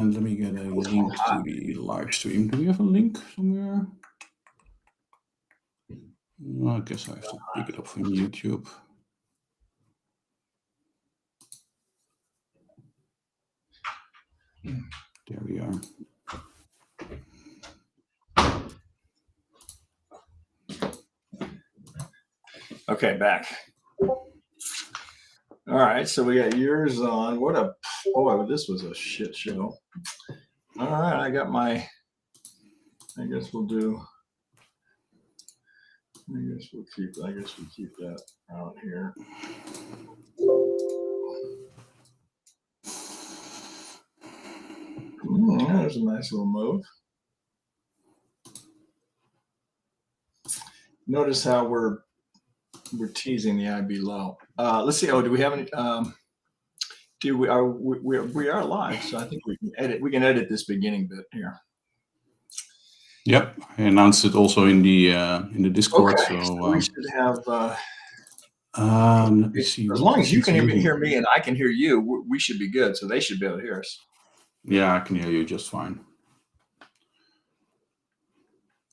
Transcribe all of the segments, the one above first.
And let me get a link to the live stream. Do we have a link somewhere? Well, I guess I have to pick it up from YouTube. There we are. Okay, back. All right, so we got yours on. What a boy! This was a shit show. All right, I got my. I guess we'll do. I guess we'll keep that out here. There's a nice little move. Notice how we're teasing the IB low. Let's see. Oh, do we have any? We are live, so I think we can edit. We can edit this beginning bit here. Yep, I announced it also in the Discord. Okay, so we should have. Let me see. As long as you can hear me and I can hear you, we should be good. So they should be able to hear us. Yeah, I can hear you just fine.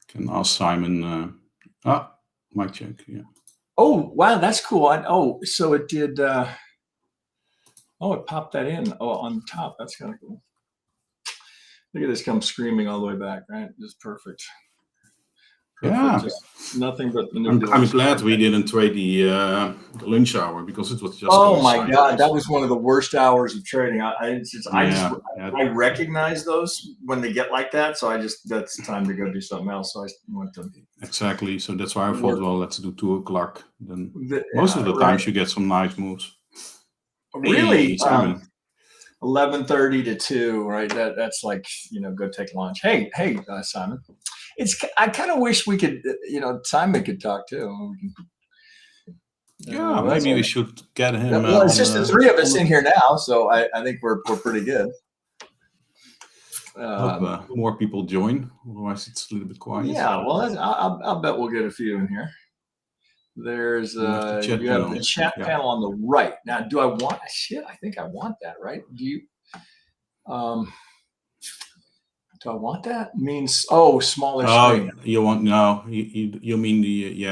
Can ask Simon. Mic check. Yeah. Oh wow, that's cool. So it did. It popped that in. Oh, on top. That's kind of cool. Look at this come screaming all the way back, right? Just perfect. Yeah. Just nothing but I'm glad we didn't trade the lunch hour because it was just. Oh my God, that was one of the worst hours of trading. I recognize those when they get like that, so that's time to go do something else. So I went to. Exactly. So that's why I thought, well, let's do 2 o'clock. Then most of the times you get some nice moves. Really, hey, Simon. 11:30 to 2, right? That's like, go take lunch. Hey, Simon. I kind of wish we could, Simon could talk too. Yeah, maybe we should get him. Well, it's just the 3 of us in here now, so I think we're pretty good. Hope more people join. Otherwise, it's a little bit quiet. Yeah, well, I'll bet we'll get a few in here. There's you have the chat panel on the right. Now, do I want shit? I think I want that, right? Do you? Do I want that? Means smaller screen. You want you mean the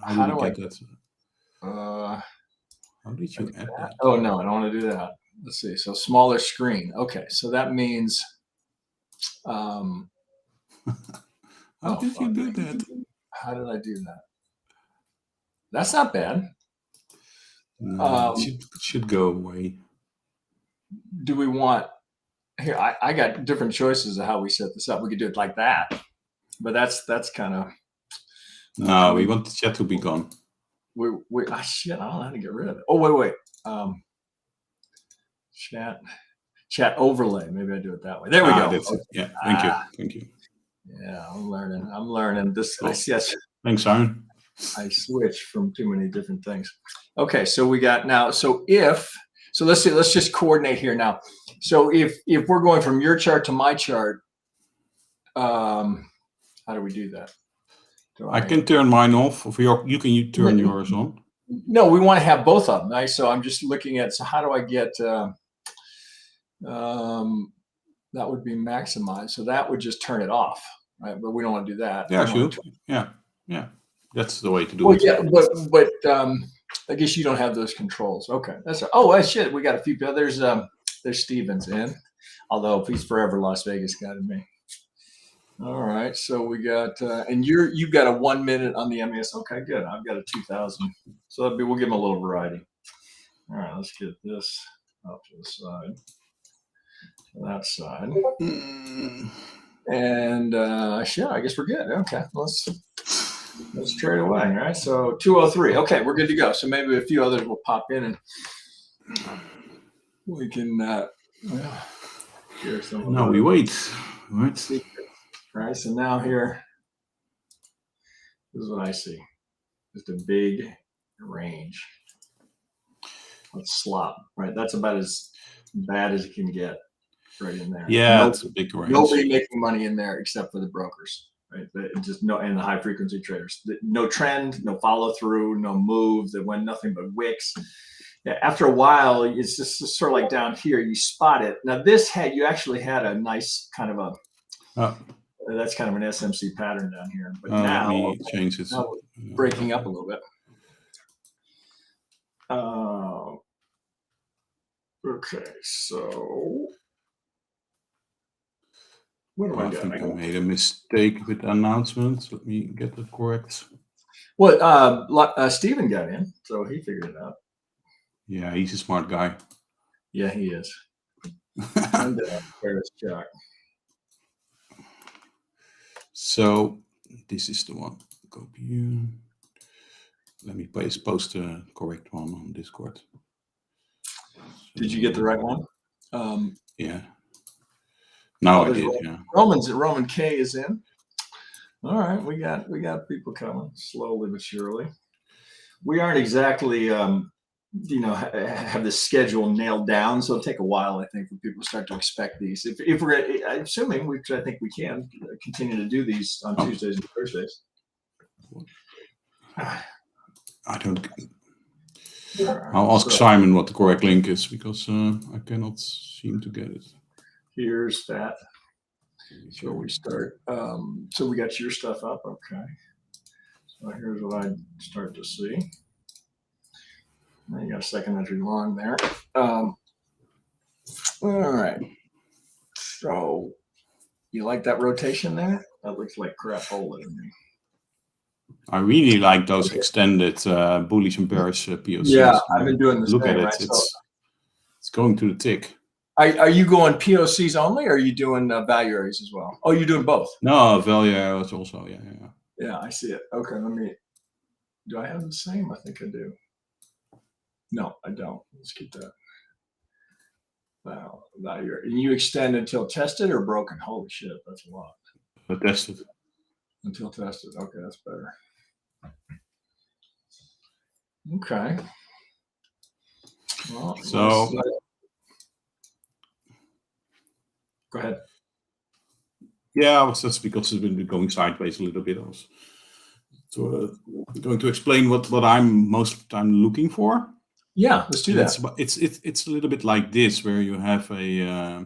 How do I get that? How did you add that? Oh no, I don't want to do that. Let's see. So smaller screen. Okay, so that means. How did you do that? How did I do that? That's not bad. No, it should go away. Do we want here? I got different choices of how we set this up. We could do it like that, but that's kind of. No, we want the chat to be gone. Shit, I don't know how to get rid of it. Oh wait. Chat overlay. Maybe I do it that way. There we go. That's it. Yeah. Thank you. Yeah, I'm learning this. Cool. Yes. Thanks, Simon. I switch from too many different things. Okay, so we got now. So let's see. Let's just coordinate here now. So if we're going from your chart to my chart, how do we do that? I can turn mine off. You can turn yours on. No, we want to have both of them. Right? So I'm just looking at. So how do I get? That would be maximized. So that would just turn it off, right? But we don't want to do that. Yeah, sure. Yeah. That's the way to do it. Yeah, but I guess you don't have those controls. Okay, that's right. Oh, shit, we got a few people. There's Stevens in, although he's forever Las Vegas guy to me. All right, so we got and you've got a 1 minute on the MES. Okay, good. I've got a 2,000. So we'll give them a little variety. All right, let's get this up to the side. To that side. And shit, I guess we're good. Okay, let's trade away. All right, so 203. Okay, we're good to go. So maybe a few others will pop in and we can hear some. No, we wait. Right. All right, so now here, this is what I see. Just a big range. Let's slop, right? That's about as bad as it can get right in there. Yeah, it's a big range. Nobody making money in there except for the brokers. Right, just and the high frequency traders. No trend, no follow through, no move. That went nothing but wicks. Yeah, after a while, it's just sort of like down here, you spot it. Now you actually had a nice kind of that's kind of an SMC pattern down here. But now, let me change it. Now we're breaking up a little bit. Okay, so what am I doing? I think I made a mistake with the announcement. Let me get it correct. Well, Steven got in, so he figured it out. Yeah, he's a smart guy. Yeah, he is. And Paris Jack. So this is the one. Copy. Let me post the correct one on Discord. Did you get the right one? Yeah. Now I did. Yeah. Roman K is in. All right, we got people coming slowly but surely. We aren't exactly have the schedule nailed down, so it'll take a while, I think, for people to start to expect these. If we're assuming, which I think we can continue to do these on Tuesdays and Thursdays. I don't. I'll ask Simon what the correct link is, because I cannot seem to get it. Here's that. So we start. So we got your stuff up, okay. So here's what I start to see. You got a second entry long there. All right. So you like that rotation there? That looks like crap hole to me. I really like those extended bullish and bearish POCs. Yeah, I've been doing this. Look at it. Right? It's going to the tick. Are you going POCs only, or are you doing value areas as well? Oh, you're doing both? No, value areas also. Yeah. Yeah, I see it. Okay, do I have the same? I think I do. No, I don't. Let's keep that. Wow, value area. And you extend until tested or broken? Holy shit, that's a lot. But tested. Until tested. Okay, that's better. Okay. Well, so go ahead. Yeah, that's because it's been going sideways a little bit. I was going to explain what I'm most of the time looking for. Yeah, let's do that. It's a little bit like this, where you have a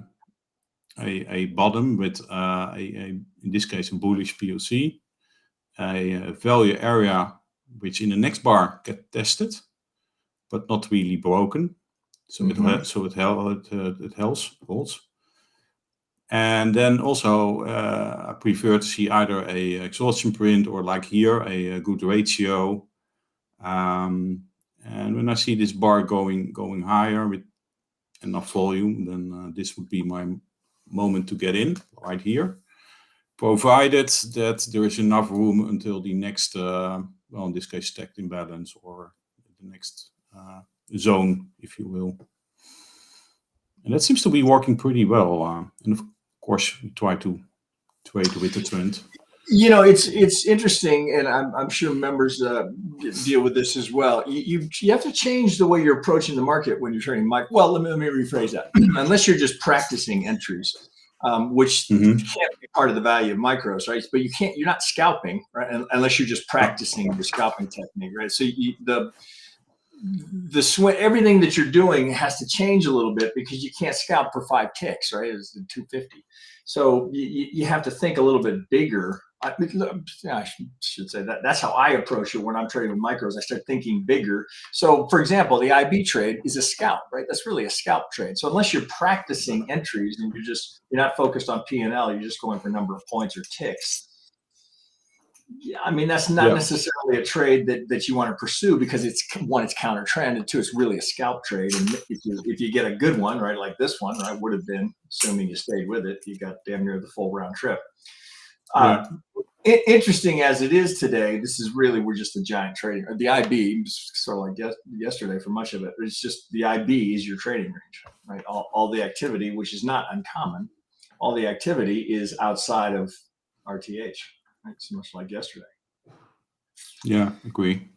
bottom with in this case a bullish POC, a value area which in the next bar get tested, but not really broken. So it holds. And then also I prefer to see either a exhaustion print or, like here, a good ratio. And when I see this bar going higher with enough volume, then this would be my moment to get in right here, provided that there is enough room until the next, well, in this case, stacked imbalance, or the next zone, if you will. And that seems to be working pretty well. And of course, we try to trade with the trend. You know, it's interesting, and I'm sure members deal with this as well. You have to change the way you're approaching the market when you're trading. Well, let me rephrase that. Unless you're just practicing entries, which can't be part of the value of micros, right? But you're not scalping, right? Unless you're just practicing the scalping technique, right? So the swing, everything that you're doing has to change a little bit, because you can't scalp for 5 ticks, right? It's 250. So you have to think a little bit bigger. I should say that that's how I approach it when I'm trading with micros. I start thinking bigger. So, for example, the IB trade is a scalp, right? That's really a scalp trade. So unless you're practicing entries and you're not focused on P&L, you're just going for number of points or ticks. Yeah, I mean, that's not necessarily a trade that you want to pursue, because it's counter trend, and two, it's really a scalp trade. And if you get a good one, right, like this one, right, would have been, assuming you stayed with it, you got damn near the full round trip. Interesting as it is today, this is really, we're just a giant trading, or the IB, sort of like yesterday for much of it. It's just the IB is your trading range, right? All the activity, which is not uncommon, all the activity is outside of RTH. It's much like yesterday. Yeah, agree.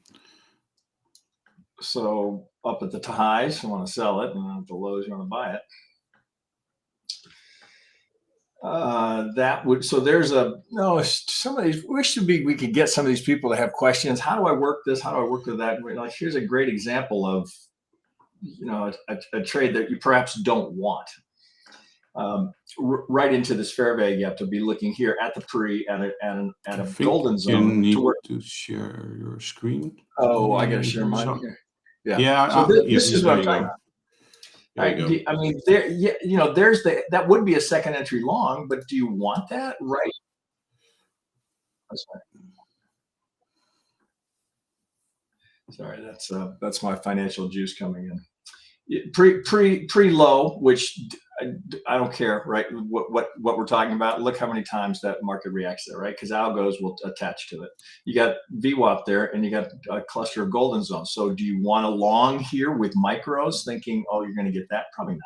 So up at the highs, you want to sell it, and at the lows, you want to buy it. So there's some of these. We could get some of these people to have questions. How do I work this? How do I work with that? Like, here's a great example of a trade that you perhaps don't want. Right into this fair value gap to be looking here at the pre at a golden zone. You need to share your screen. Oh, I got to share mine here. Yeah. Yeah. So this is what I'm talking about. Right? I mean, there's that would be a second entry long, but do you want that? Right. Sorry, that's my financial juice coming in. Pre low, which I don't care, right? What we're talking about. Look how many times that market reacts there, right? Because algos will attach to it. You got VWAP there, and you got a cluster of golden zones. So do you want a long here with micros, thinking, oh, you're going to get that? Probably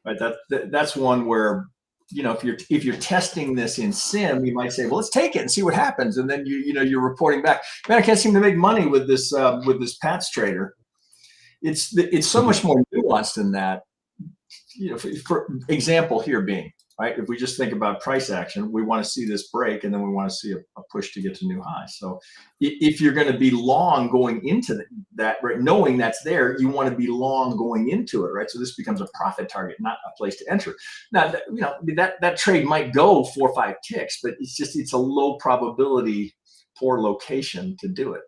not, right? That's one where, if you're testing this in sim, you might say, well, let's take it and see what happens, and then you're reporting back. Man, I can't seem to make money with this Pats trader. It's so much more nuanced than that. For example here being, right, if we just think about price action, we want to see this break, and then we want to see a push to get to new highs. So if you're going to be long going into that, right, knowing that's there, you want to be long going into it, right? So this becomes a profit target, not a place to enter. Now, that trade might go 4 or 5 ticks, but it's a low probability, poor location to do it.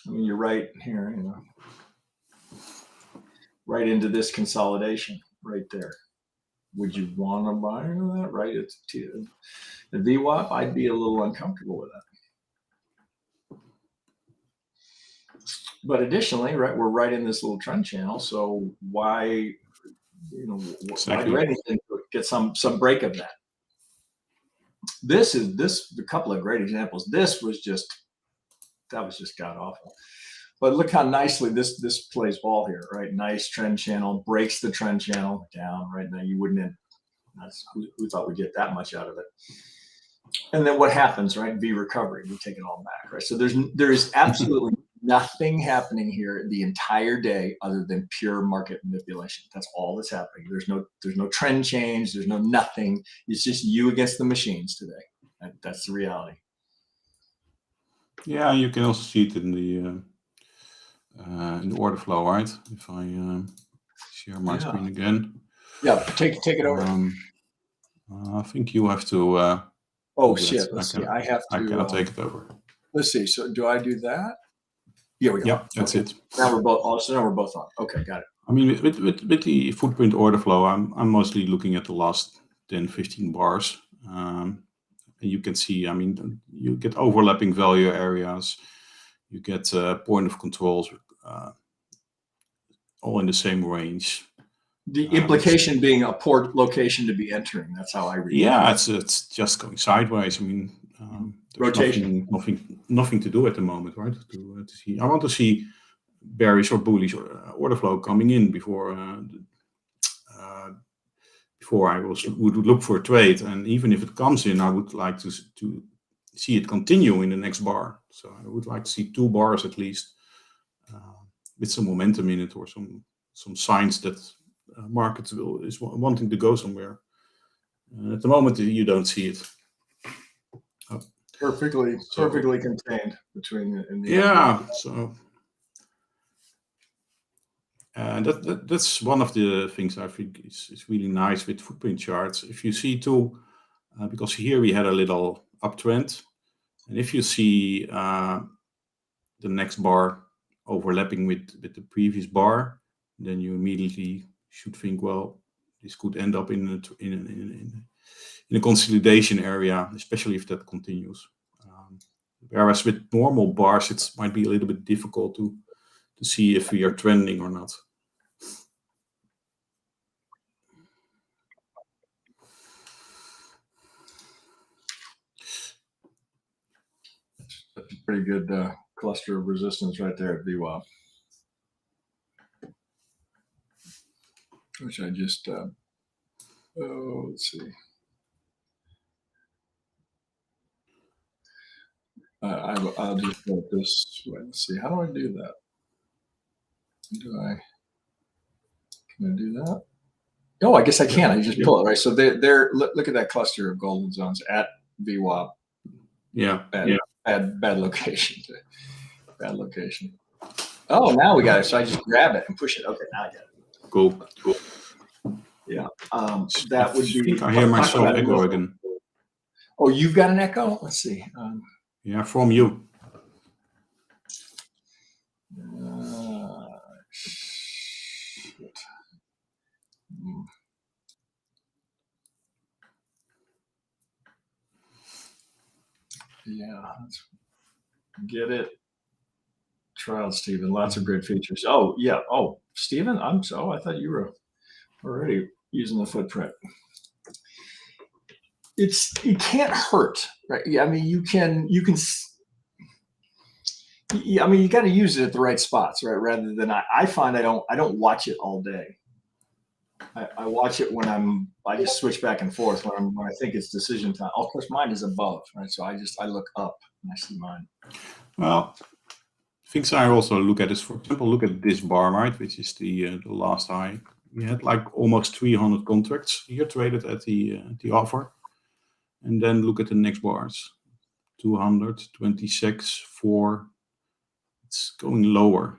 I mean, you're right here, right into this consolidation right there. Would you want to buy into that? Right? It's the VWAP. I'd be a little uncomfortable with that. But additionally, right, we're right in this little trend channel. So why why do anything to get some break of that? A couple of great examples. That was just god awful. But look how nicely this plays ball here, right? Nice trend channel, breaks the trend channel down. Right now, you wouldn't. Who thought we'd get that much out of it? And then what happens, right? V recovery, we take it all back, right? So there is absolutely nothing happening here the entire day other than pure market manipulation. That's all that's happening. There's no trend change. There's no nothing. It's just you against the machines today. That's the reality. Yeah, you can also see it in the order flow, right? If I share my screen again. Yeah, take it over. I think you have to. Oh shit! Let's see. I have to. I cannot take it over. Let's see. So do I do that? Here we go. Yeah, that's it. Now we're both. So now we're both on. Okay, got it. I mean, with the footprint order flow, I'm mostly looking at the last 10, 15 bars. And you can see, I mean, you get overlapping value areas. You get point of controls, all in the same range. The implication being a poor location to be entering. That's how I read it. Yeah, it's just going sideways. I mean, rotation. Nothing to do at the moment, right? To see, I want to see bearish or bullish order flow coming in before I would look for a trade. And even if it comes in, I would like to see it continue in the next bar. So I would like to see 2 bars at least with some momentum in it, or some signs that markets is wanting to go somewhere. At the moment, you don't see it. Perfectly contained between in the So that's one of the things I think is really nice with footprint charts. If you see too, because here we had a little uptrend, and if you see the next bar overlapping with the previous bar, then you immediately should think, well, this could end up in a consolidation area, especially if that continues. Whereas with normal bars, it might be a little bit difficult to see if we are trending or not. That's a pretty good cluster of resistance right there at VWAP. Which I just, let's see. I'll just go this way. Let's see. How do I do that? Can I do that? Oh, I guess I can. I just pull it, right? So look at that cluster of golden zones at VWAP. Yeah. Bad location. Bad location. Oh, now we got it. So I just grab it and push it. Okay, now I get it. Cool. Yeah. That would be. I think I hear myself echo again. Oh, you've got an echo? Let's see. Yeah, from you. Shit. Yeah, let's get it. Trial, Stephen. Lots of great features. Oh, yeah. Oh, Stephen, I thought you were already using the footprint. It can't hurt, right? I mean, you can. I mean, you got to use it at the right spots, right? Rather than I find I don't watch it all day. I watch it when I just switch back and forth when I think it's decision time. Oh, of course, mine is above, right? So I look up and I see mine. Well, things I also look at is, for example, look at this bar, right, which is the last high. We had like almost 300 contracts here traded at the offer, and then look at the next bars, 200, 26, 4. It's going lower.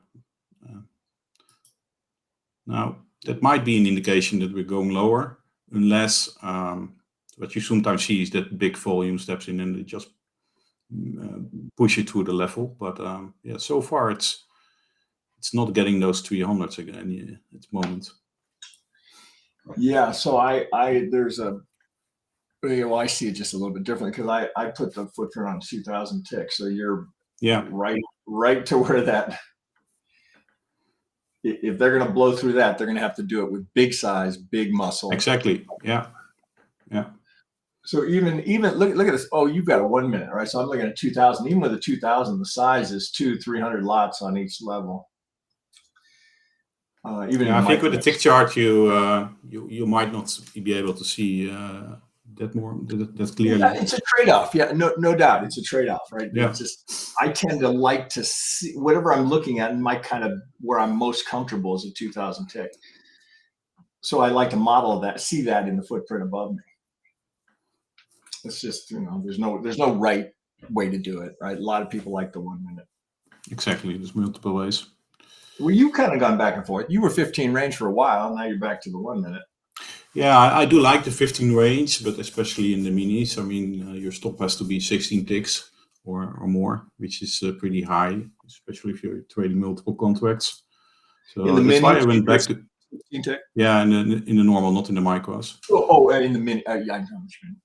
Now that might be an indication that we're going lower, unless what you sometimes see is that big volume steps in and they just push it to the level. But yeah, so far it's not getting those 300s again at the moment. Yeah, so there's a, well, I see it just a little bit differently because I put the footprint on 2,000 ticks. So you're right to where that, if they're going to blow through that, they're going to have to do it with big size, big muscle. Exactly. Yeah. So even look at this. Oh, you've got a 1 minute, right? So I'm looking at 2,000. Even with the 2,000, the size is 200-300 lots on each level. Even I think with the tick chart, you might not be able to see that more that clearly. Yeah, it's a trade-off. Yeah, no doubt, it's a trade-off, right? Yeah. It's just I tend to like to see whatever I'm looking at, and my kind of where I'm most comfortable is a 2,000 tick. So I like to model that, see that in the footprint above me. It's just, there's no right way to do it, right? A lot of people like the 1 minute. Exactly, there's multiple ways. Well, you've kind of gone back and forth. You were 15 range for a while. Now you're back to the 1 minute. Yeah, I do like the 15 range, but especially in the minis. I mean, your stop has to be 16 ticks or more, which is pretty high, especially if you're trading multiple contracts. So in the that's minis, why I went back to 16 tick? Yeah, in the normal, not in the micros. In the mini. Yeah, I know what you mean.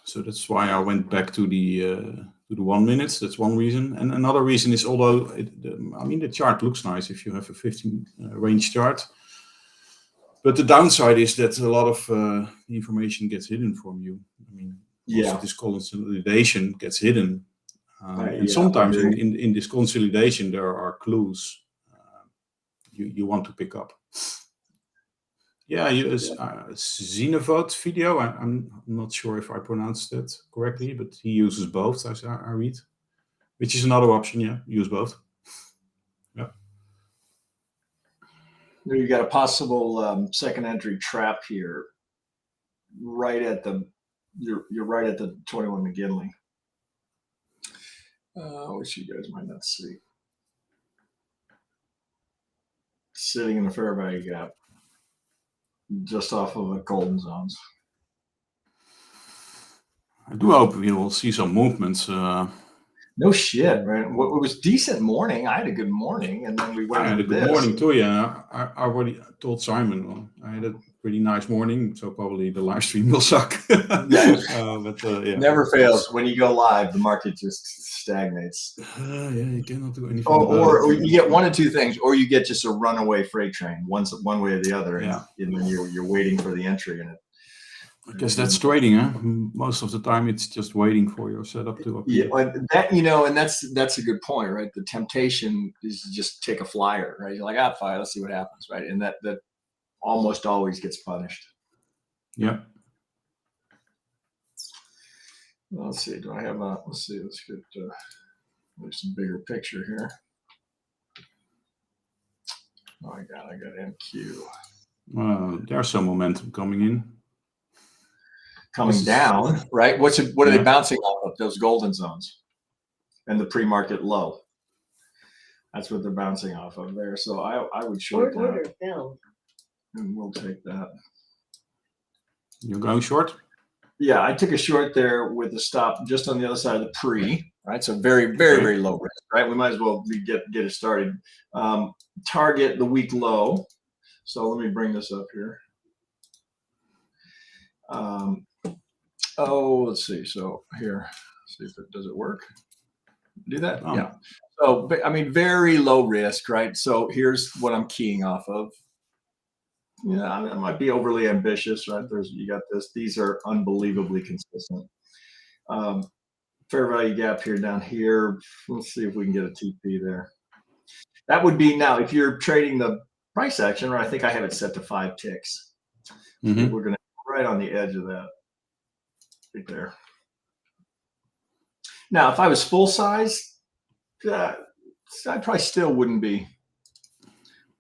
So that's why I went back to the 1 minute. That's one reason. And another reason is, although the chart looks nice if you have a 15 range chart, but the downside is that a lot of information gets hidden from you. I mean, most of this consolidation gets hidden, and sometimes in this consolidation there are clues you want to pick up. Yeah, Xenovote video. I'm not sure if I pronounced that correctly, but he uses both, as I read, which is another option. Yeah, use both. Yeah. You got a possible second entry trap here, right at the. You're right at the 21 McGinley, which you guys might not see. Sitting in the fair value gap, just off of the golden zones. I do hope we will see some movements. No shit, right? It was decent morning. I had a good morning, and then we went. I had a good morning too. Yeah, I already told Simon. Well, I had a pretty nice morning, so probably the live stream will suck. Yeah, never fails. When you go live, the market just stagnates. Yeah, you cannot do anything. Or you get one of two things, or you get just a runaway freight train, one way or the other, and then you're waiting for the entry in it. I guess that's trading, huh? Most of the time, it's just waiting for your setup to appear. Yeah, and that's a good point, right? The temptation is to just take a flyer, right? You're like, fire, let's see what happens, right? And that almost always gets punished. Yeah. Let's see. Do I have a? Let's see. Let's get there's a bigger picture here. Oh my God, I got NQ. There's some momentum coming in. Coming down, right? What are they bouncing off of? Those golden zones and the pre-market low. That's what they're bouncing off of there. So I would short Order that, filled. and we'll take that. You're going short? Yeah, I took a short there with a stop just on the other side of the pre, right? So very, very, very low risk, right? We might as well get it started. Target the week low. So let me bring this up here. Let's see. So here, see if does it work? Do that? Oh. Yeah. So, I mean, very low risk, right? So here's what I'm keying off of. Yeah, I mean, it might be overly ambitious, right? You got this. These are unbelievably consistent. Fair value gap here down here. Let's see if we can get a TP there. That would be now if you're trading the price action, right? I think I have it set to 5 ticks. So we're going to right on the edge of that, right there. Now, if I was full size, I probably still wouldn't be.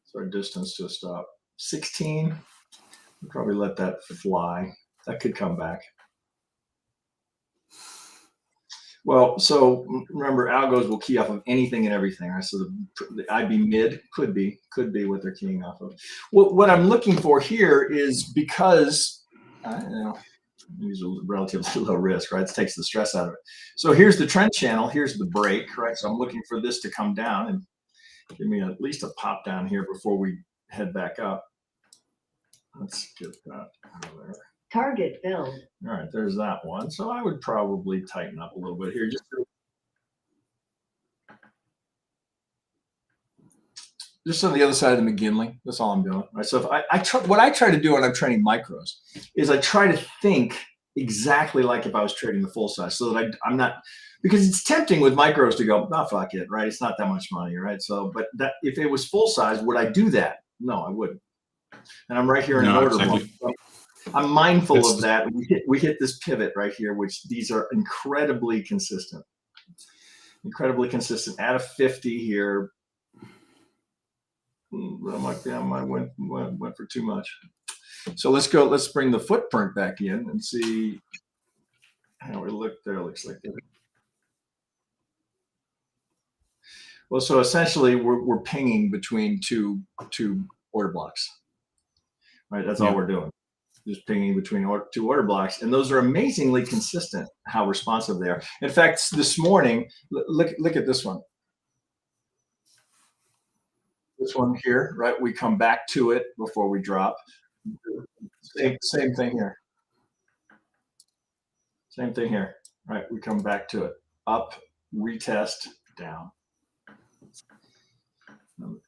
So our distance to a stop 16. I'll probably let that fly. That could come back. Well, so remember, algos will key off of anything and everything, right? So the IB mid could be what they're keying off of. What I'm looking for here is because these are relatively low risk, right? It takes the stress out of it. So here's the trend channel. Here's the break, right? So I'm looking for this to come down and give me at least a pop down here before we head back up. Let's get that out of there. Target filled. All right, there's that one. So I would probably tighten up a little bit here. Just on the other side of the McGinley. That's all I'm doing. Right. So if what I try to do when I'm trading micros is I try to think exactly like if I was trading the full size, so that I'm not, because it's tempting with micros to go, oh, fuck it, right? It's not that much money, right? So, but that if it was full size, would I do that? No, I wouldn't. And I'm right here in an order block. I'm mindful of that. We hit this pivot right here, which these are incredibly consistent. Incredibly consistent. At a 50 here, I might went for too much. So let's go. Let's bring the footprint back in and see how we look there. Looks like it. Well, so essentially we're pinging between two order blocks, right? That's all we're doing. Just pinging between two order blocks, and those are amazingly consistent how responsive they are. In fact, this morning, look at this one. This one here, right? We come back to it before we drop. Same thing here. Same thing here, right? We come back to it. Up, retest, down.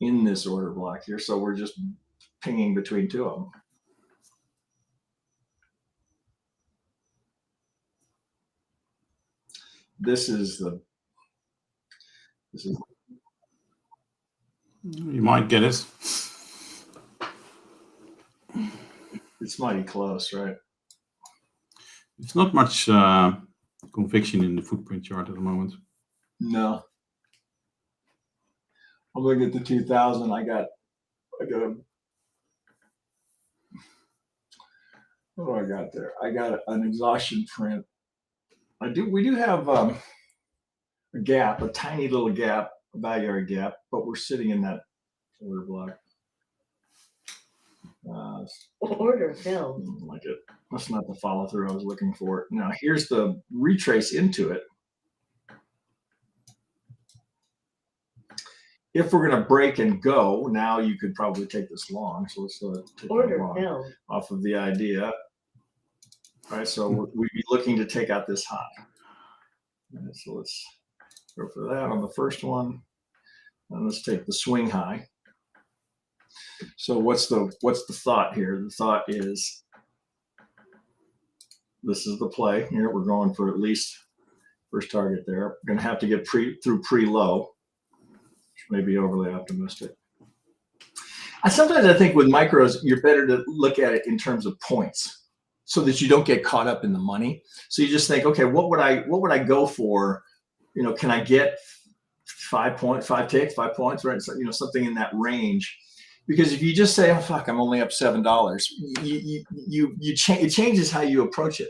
In this order block here, so we're just pinging between two of them. This is you might get it. It's mighty close, right? It's not much conviction in the footprint chart at the moment. No. I'm looking at the 2000. I got a, what do I got there? I got an exhaustion print. We do have a gap, a tiny little gap, a value area gap, but we're sitting in that order block. Order filled. Like it. That's not the follow through I was looking for. Now here's the retrace into it. If we're going to break and go, now you could probably take this long. So let's take order long filled off of the idea. All right, so we'd be looking to take out this high. Right, so let's go for that on the first one. And let's take the swing high. So what's the thought here? The thought is this is the play here. We're going for at least first target there. We're going to have to get through pre-low. Maybe overly optimistic. Sometimes I think with micros, you're better to look at it in terms of points so that you don't get caught up in the money. So you just think, okay, what would I go for? You know, can I get 5 ticks, 5 points, right? So, you know, something in that range. Because if you just say, oh, fuck, I'm only up $7, it changes how you approach it.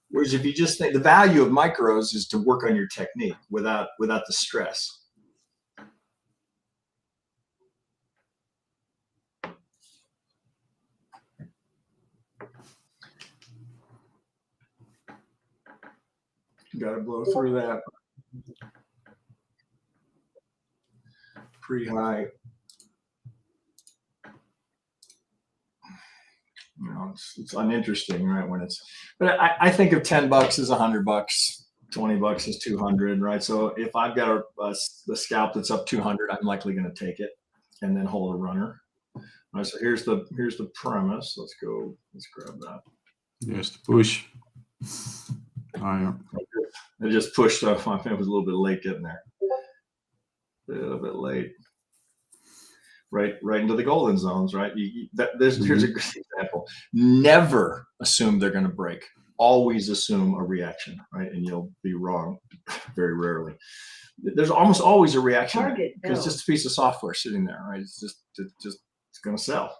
Whereas if you just think the value of micros is to work on your technique without the stress. Got to blow through that pre-high. You know, it's uninteresting, right? When it's, but I think of $10 as $100, $20 is 200, right? So if I've got the scalp that's up 200, I'm likely going to take it and then hold a runner. All right, so here's the premise. Let's grab that. There's the push. Higher. I just pushed off. I think it was a little bit late getting there. A little bit late. Right into the golden zones, right? Here's a good example. Never assume they're going to break. Always assume a reaction, right? And you'll be wrong very rarely. There's almost always a reaction. It's just a piece of software sitting there, right? It's just it's going to sell.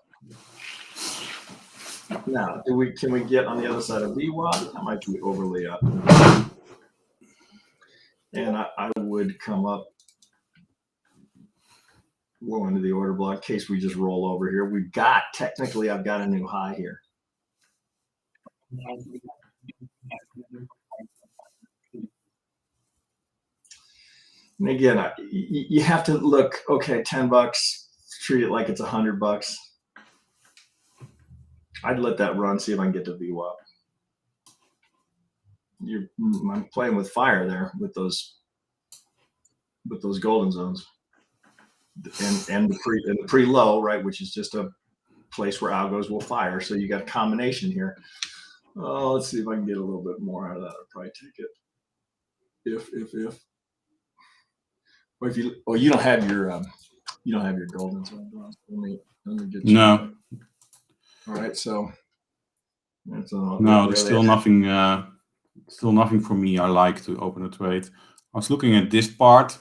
Now, can we get on the other side of VWAP? That might be overly up. And I would come up low into the order block in case we just roll over here. Technically, I've got a new high here. And again, you have to look, okay, $10, treat it like it's $100. I'd let that run, see if I can get to VWAP. I'm playing with fire there with those golden zones. And the pre-low, right, which is just a place where algos will fire. So you got a combination here. Oh, let's see if I can get a little bit more out of that. I'll probably take it. If. Or if you don't have your golden zone. Let me get you. No. All right, so no, there's still nothing. Still nothing for me. I like to open a trade. I was looking at this part.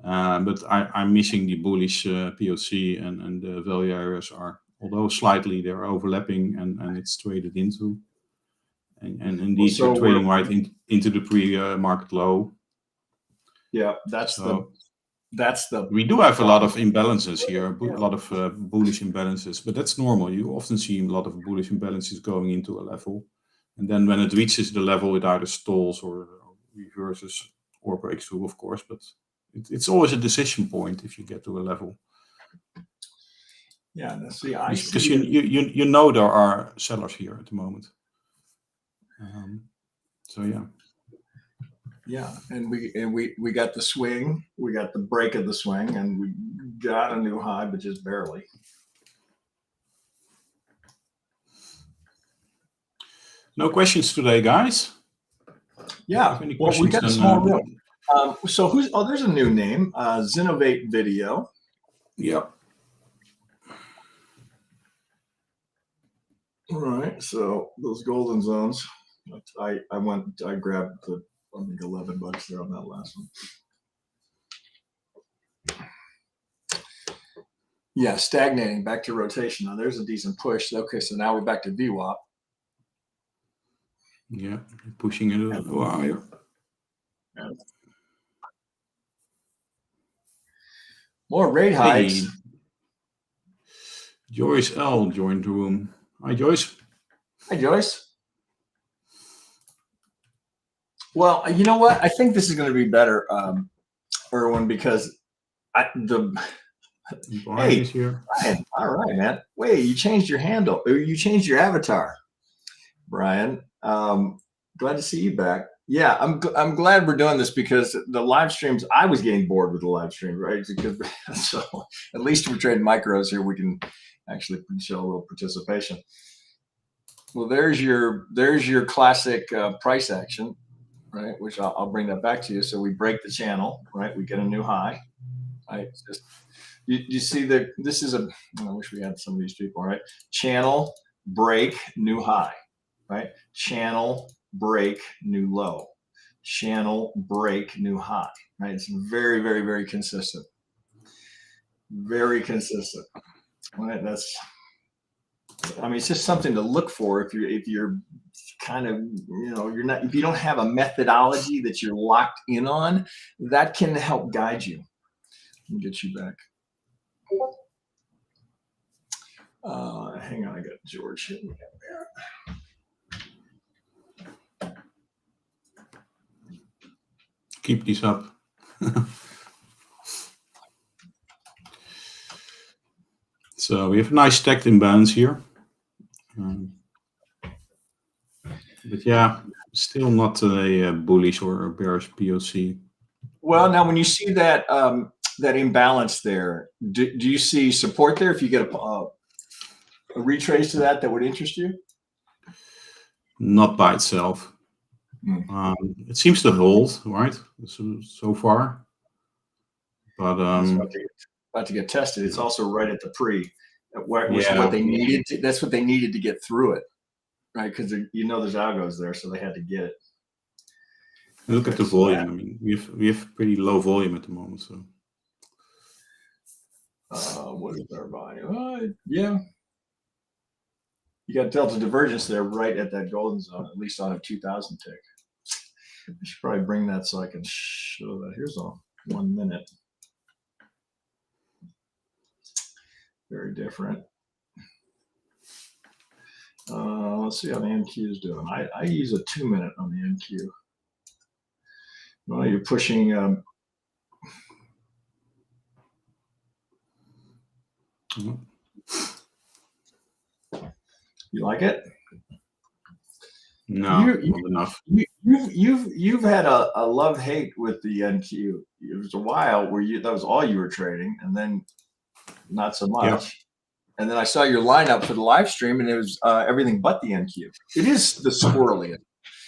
But I'm missing the bullish POC and the value areas are, although slightly, they're overlapping and it's traded into. And indeed, so you're trading right into the pre-market low. Yeah, that's the. We do have a lot of imbalances here, a lot of bullish imbalances, but that's normal. You often see a lot of bullish imbalances going into a level. And then when it reaches the level, it either stalls or reverses or breaks through, of course, but it's always a decision point if you get to a level. Yeah, because you know there are sellers here at the moment. So yeah. Yeah, and we got the swing, we got the break of the swing, and we got a new high, but just barely. No questions today, guys? Yeah, well, we got a small room. So there's a new name, Zinovate Video. Yep. All right, so those golden zones, I grabbed the, I think $11 there on that last one. Yeah, stagnating, back to rotation. Now there's a decent push. Okay, so now we're back to VWAP. Yeah, pushing it a little higher. Yeah. More rate hikes. Hey. Joyce L joined the room. Hi, Joyce. Hi, Joyce. Well, you know what? I think this is going to be better, Erwin, because hey, here. Brian, all right, man. Wait, you changed your handle. You changed your avatar, Brian. Glad to see you back. Yeah, I'm glad we're doing this because the live streams, I was getting bored with the live stream, right? Because so at least we're trading micros here. We can actually show a little participation. Well, there's your classic price action, right? Which I'll bring that back to you. So we break the channel, right? We get a new high, right? It's just you see that this is I wish we had some of these people, right? Channel break new high, right? Channel break new low, channel break new high, right? It's very, very, very consistent. Very consistent. Right? It's just something to look for if you're kind of, if you don't have a methodology that you're locked in on, that can help guide you and get you back. Hang on, I got George hitting me up there. keep these up. So we have a nice stacked imbalance here. But yeah, still not a bullish or a bearish POC. Well, now when you see that that imbalance there, do you see support there? If you get a retrace to that would interest you? Not by itself. It seems to hold, right? So far. But it's about to get tested. It's also right at the pre, which is what they needed. That's what they needed to get through it, right? Because there's algos there, so they had to get it. Look at the volume. I mean, we have pretty low volume at the moment. So what is our volume? Yeah, you got delta divergence there, right at that golden zone, at least on a 2000 tick. I should probably bring that so I can show that. Here's a 1 minute. Very different. Let's see how the NQ is doing. I use a 2 minute on the NQ. Well, you're pushing. You like it? No, not enough. You've had a love-hate with the NQ. It was a while where that was all you were trading, and then not so much. Yep. And then I saw your lineup for the live stream, and it was everything but the NQ. It is the squirrely.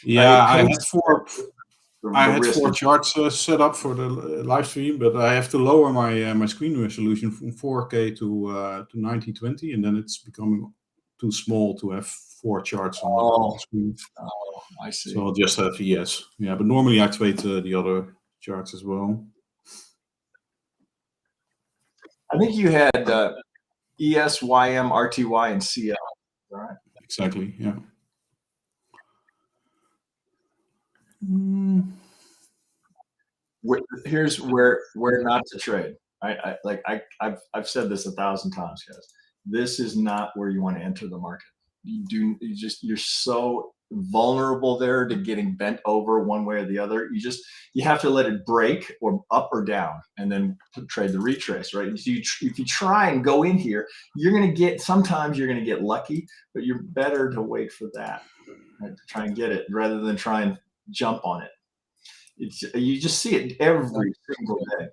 Yeah, I had four charts set up for the live stream, but I have to lower my screen resolution from 4K to 1920, and then it's becoming too small to have 4 charts on the screen. Oh, I see. So I'll just have ES. Yeah, but normally I trade the other charts as well. I think you had ES, YM, RTY, and CL. All right. Exactly. Yeah. Here's where not to trade. I've said this 1,000 times, guys. This is not where you want to enter the market. You're so vulnerable there to getting bent over one way or the other. You have to let it break or up or down, and then trade the retrace, right? If you try and go in here, sometimes you're gonna get lucky, but you're better to wait for that, right? To try and get it rather than try and jump on it. You just see it every single day.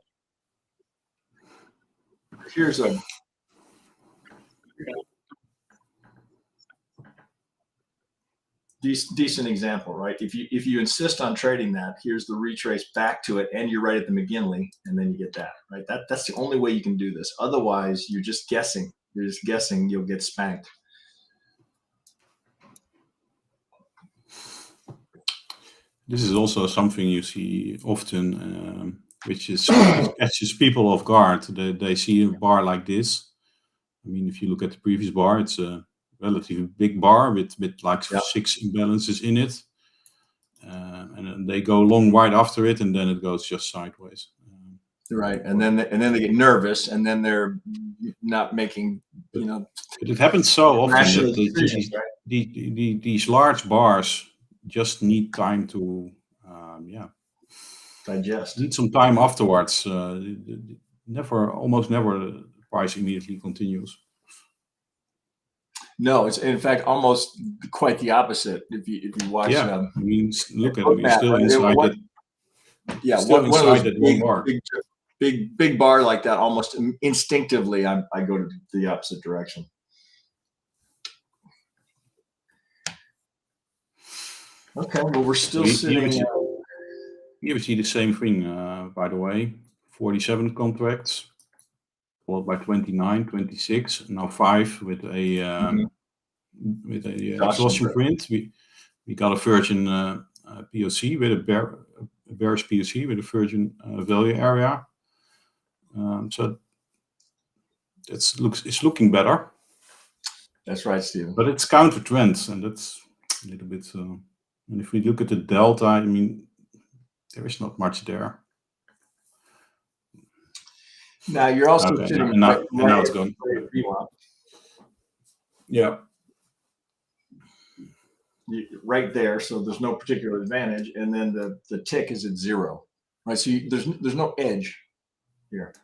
Here's a decent example, right? If you insist on trading that, here's the retrace back to it, and you're right at the McGinley, and then you get that, right? That's the only way you can do this. Otherwise, you're just guessing. You're just guessing. You'll get spanked. This is also something you see often, which is catches people off guard. They see a bar like this. I mean, if you look at the previous bar, it's a relatively big bar with like 6 imbalances in it, and then they go long wide after it, and then it goes just sideways. Right, and then they get nervous, and then they're not making, But it happens so often that these large bars just need time to digest. Need some time afterwards. Almost never the price immediately continues. No, it's in fact almost quite the opposite. If you watch, I mean, look at it. We're still inside that. Yeah, one of those big bar like that. Almost instinctively, I go to the opposite direction. Okay, well, we're still sitting. Here we see the same thing, by the way. 47 contracts, followed by 29, 26, now 5 with a exhaustion print. We got a virgin POC with a bearish POC with a virgin value area. So it's looking better. That's right, Stephen. But it's counter trends, and that's a little bit. And if we look at the delta, I mean, there is not much there. Now you're also sitting now it's gone. Yeah. Right there, so there's no particular advantage, and then the tick is at 0. right? So there's no edge here.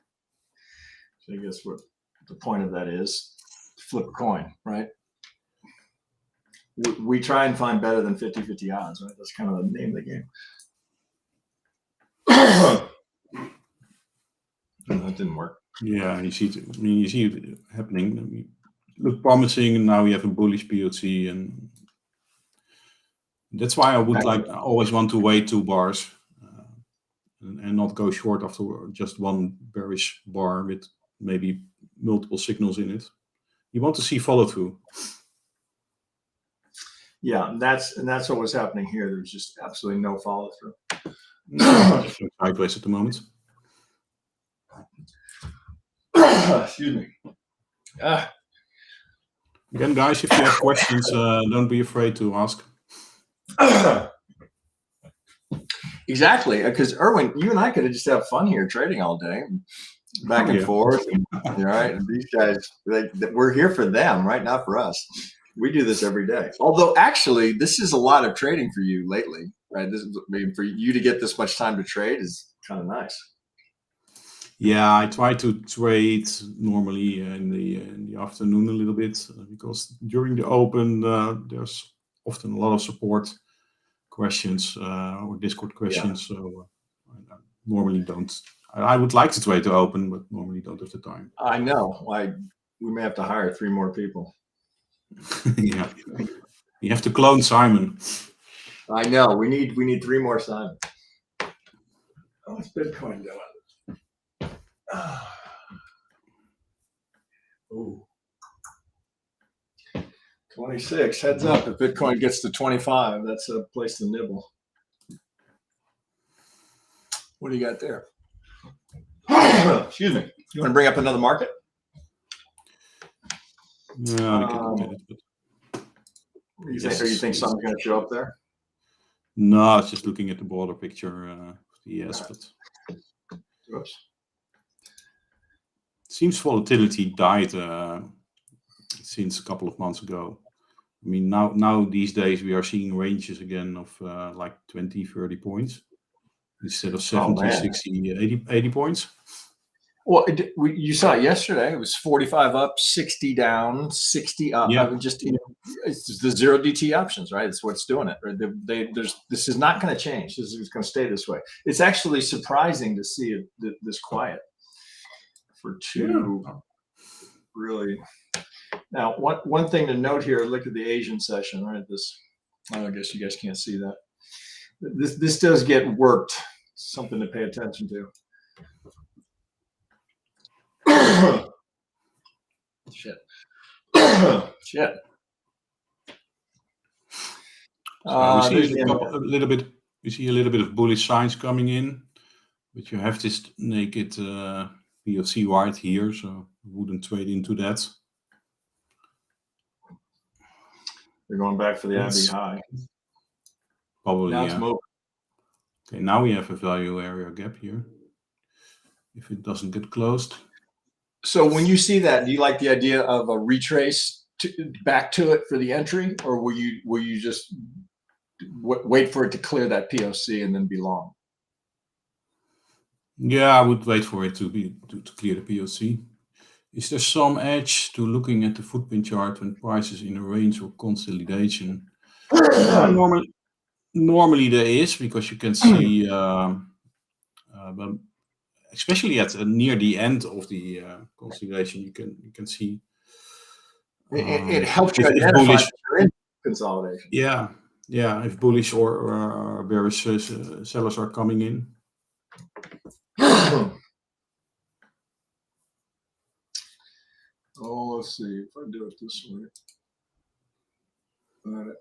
So I guess what the point of that is, flip a coin, right? We try and find better than 50-50 odds, right? That's kind of the name of the game. That didn't work. Yeah, you see it happening. I mean, look promising, and now we have a bullish POC, and that's why I would I always want to wait 2 bars and not go short after just one bearish bar with maybe multiple signals in it. You want to see follow through. Yeah, and that's what was happening here. There was just absolutely no follow through. Sideways at the moment. Excuse me. Again, guys, if you have questions, don't be afraid to ask. Exactly, because Erwin, you and I could have just have fun here trading all day, back and forth. And, right? And these guys, we're here for them, right? Not for us. We do this every day. Although, actually, this is a lot of trading for you lately, right? This is, I mean, for you to get this much time to trade is kind of nice. Yeah, I try to trade normally in the afternoon a little bit because during the open there's often a lot of support questions or Discord questions. Yeah. So I normally don't. I would like to trade to open, but normally don't have the time. I know. We may have to hire 3 more people. Yeah, you have to clone Simon. I know. We need 3 more Simon. What's Bitcoin doing? Ooh. 26. Heads up. If Bitcoin gets to 25, that's a place to nibble. What do you got there? Excuse me. You want to bring up another market? No, you think something's going to show up there? No, I was just looking at the broader picture. Yes, but oops. Seems volatility died since a couple of months ago. I mean, now these days we are seeing ranges again of like 20, 30 points instead of 70, 60, 80 points. Well, you saw it yesterday. It was 45 up, 60 down, 60 up. Yeah. I mean, just it's the 0 DT options, right? It's what's doing it. Right? This is not going to change. This is going to stay this way. It's actually surprising to see it this quiet for 2 really. Now, one thing to note here. Look at the Asian session, right? I guess you guys can't see that. This does get worked. Something to pay attention to. Shit. Shit. We see a little bit. We see a little bit of bullish signs coming in, but you have this naked POC right here, so wouldn't trade into that. They're going back for the IB high. Probably. Now it's moving. Okay, now we have a value area gap here. If it doesn't get closed. So when you see that, do you like the idea of a retrace back to it for the entry, or will you just wait for it to clear that POC and then be long? Yeah, I would wait for it to clear the POC. Is there some edge to looking at the footprint chart when prices in a range or consolidation? Normally there is, because you can see, but especially at near the end of the consolidation, you can see. It helps you identify if you're in consolidation. Yeah, if bullish or bearish sellers are coming in. Oh, let's see if I do it this way.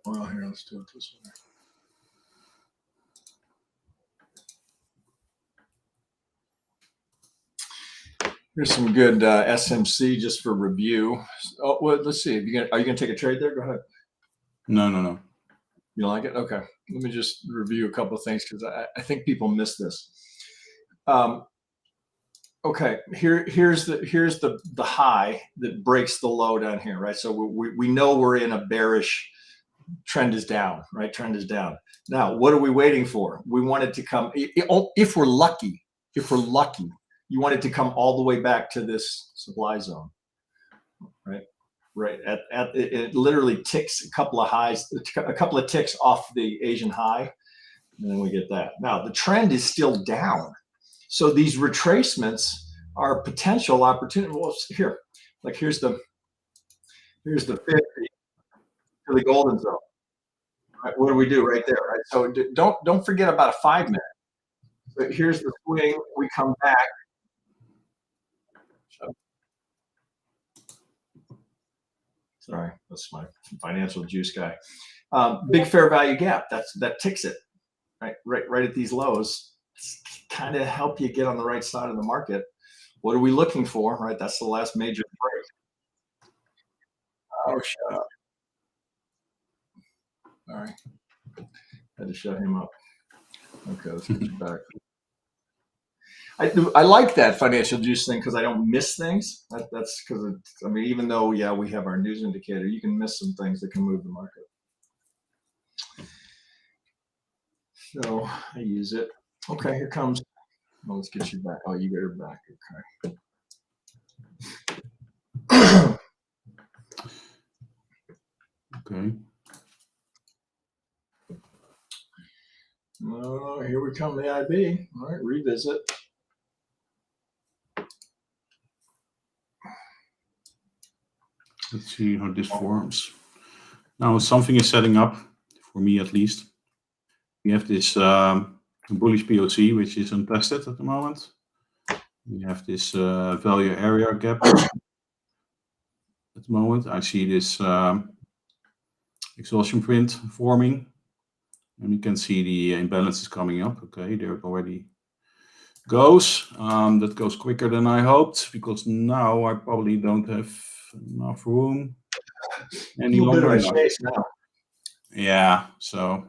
Well, here, let's do it this way. Here's some good SMC just for review. Oh, well, let's see. Are you gonna take a trade there? Go ahead. No. You don't like it? Okay. Let me just review a couple of things because I think people miss this. Okay. Here's the high that breaks the low down here, right? So we know we're in a bearish trend is down, right? Trend is down. Now, what are we waiting for? We want it to come, if we're lucky, you want it to come all the way back to this supply zone, right? Right. It literally ticks a couple of highs, a couple of ticks off the Asian high, and then we get that. Now, the trend is still down. So these retracements are a potential opportunity. Well, here, like here's the 50 to the golden zone. Right, what do we do right there? Right. So don't forget about a 5 minute. So here's the swing. We come back. Sorry, that's my financial juice guy. Big fair value gap. That ticks it. Right at these lows. Kind of help you get on the right side of the market. What are we looking for? Right. That's the last major break. Oh, shut up. All right. Had to shut him up. Okay, let's get you back. I like that financial juice thing because I don't miss things. That's because I mean, even though we have our news indicator, you can miss some things that can move the market. So I use it. Okay, here comes. Well, let's get you back. Oh, you get her back. Okay. Okay. Oh, here we come, the IB. All right, revisit. Let's see how this forms. Now something is setting up, for me at least. We have this bullish POC, which is untested at the moment. We have this value area gap at the moment. I see this exhaustion print forming. And you can see the imbalance is coming up. Okay, there it already goes. That goes quicker than I hoped, because now I probably don't have enough room any longer. Bit of a chase now. Yeah, so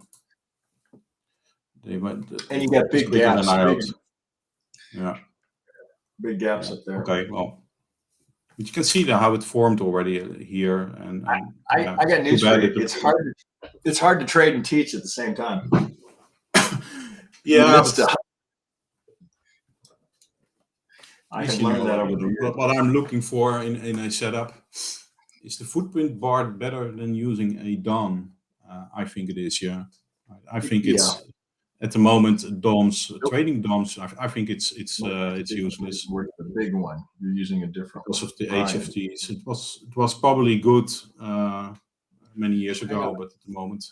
they went. And you got big gaps. Yeah, big gaps up there. Okay, well, but you can see how it formed already here. And I got news for you. It's hard to trade and teach at the same time. Yeah, I have learned that over the years. What I'm looking for in a setup is the footprint bar better than using a DOM. I think it is. Yeah, I think it's at the moment DOMs, trading DOMs. I think it's useless. The big one, you're using a different because of the HFTs. It was probably good many years ago, but at the moment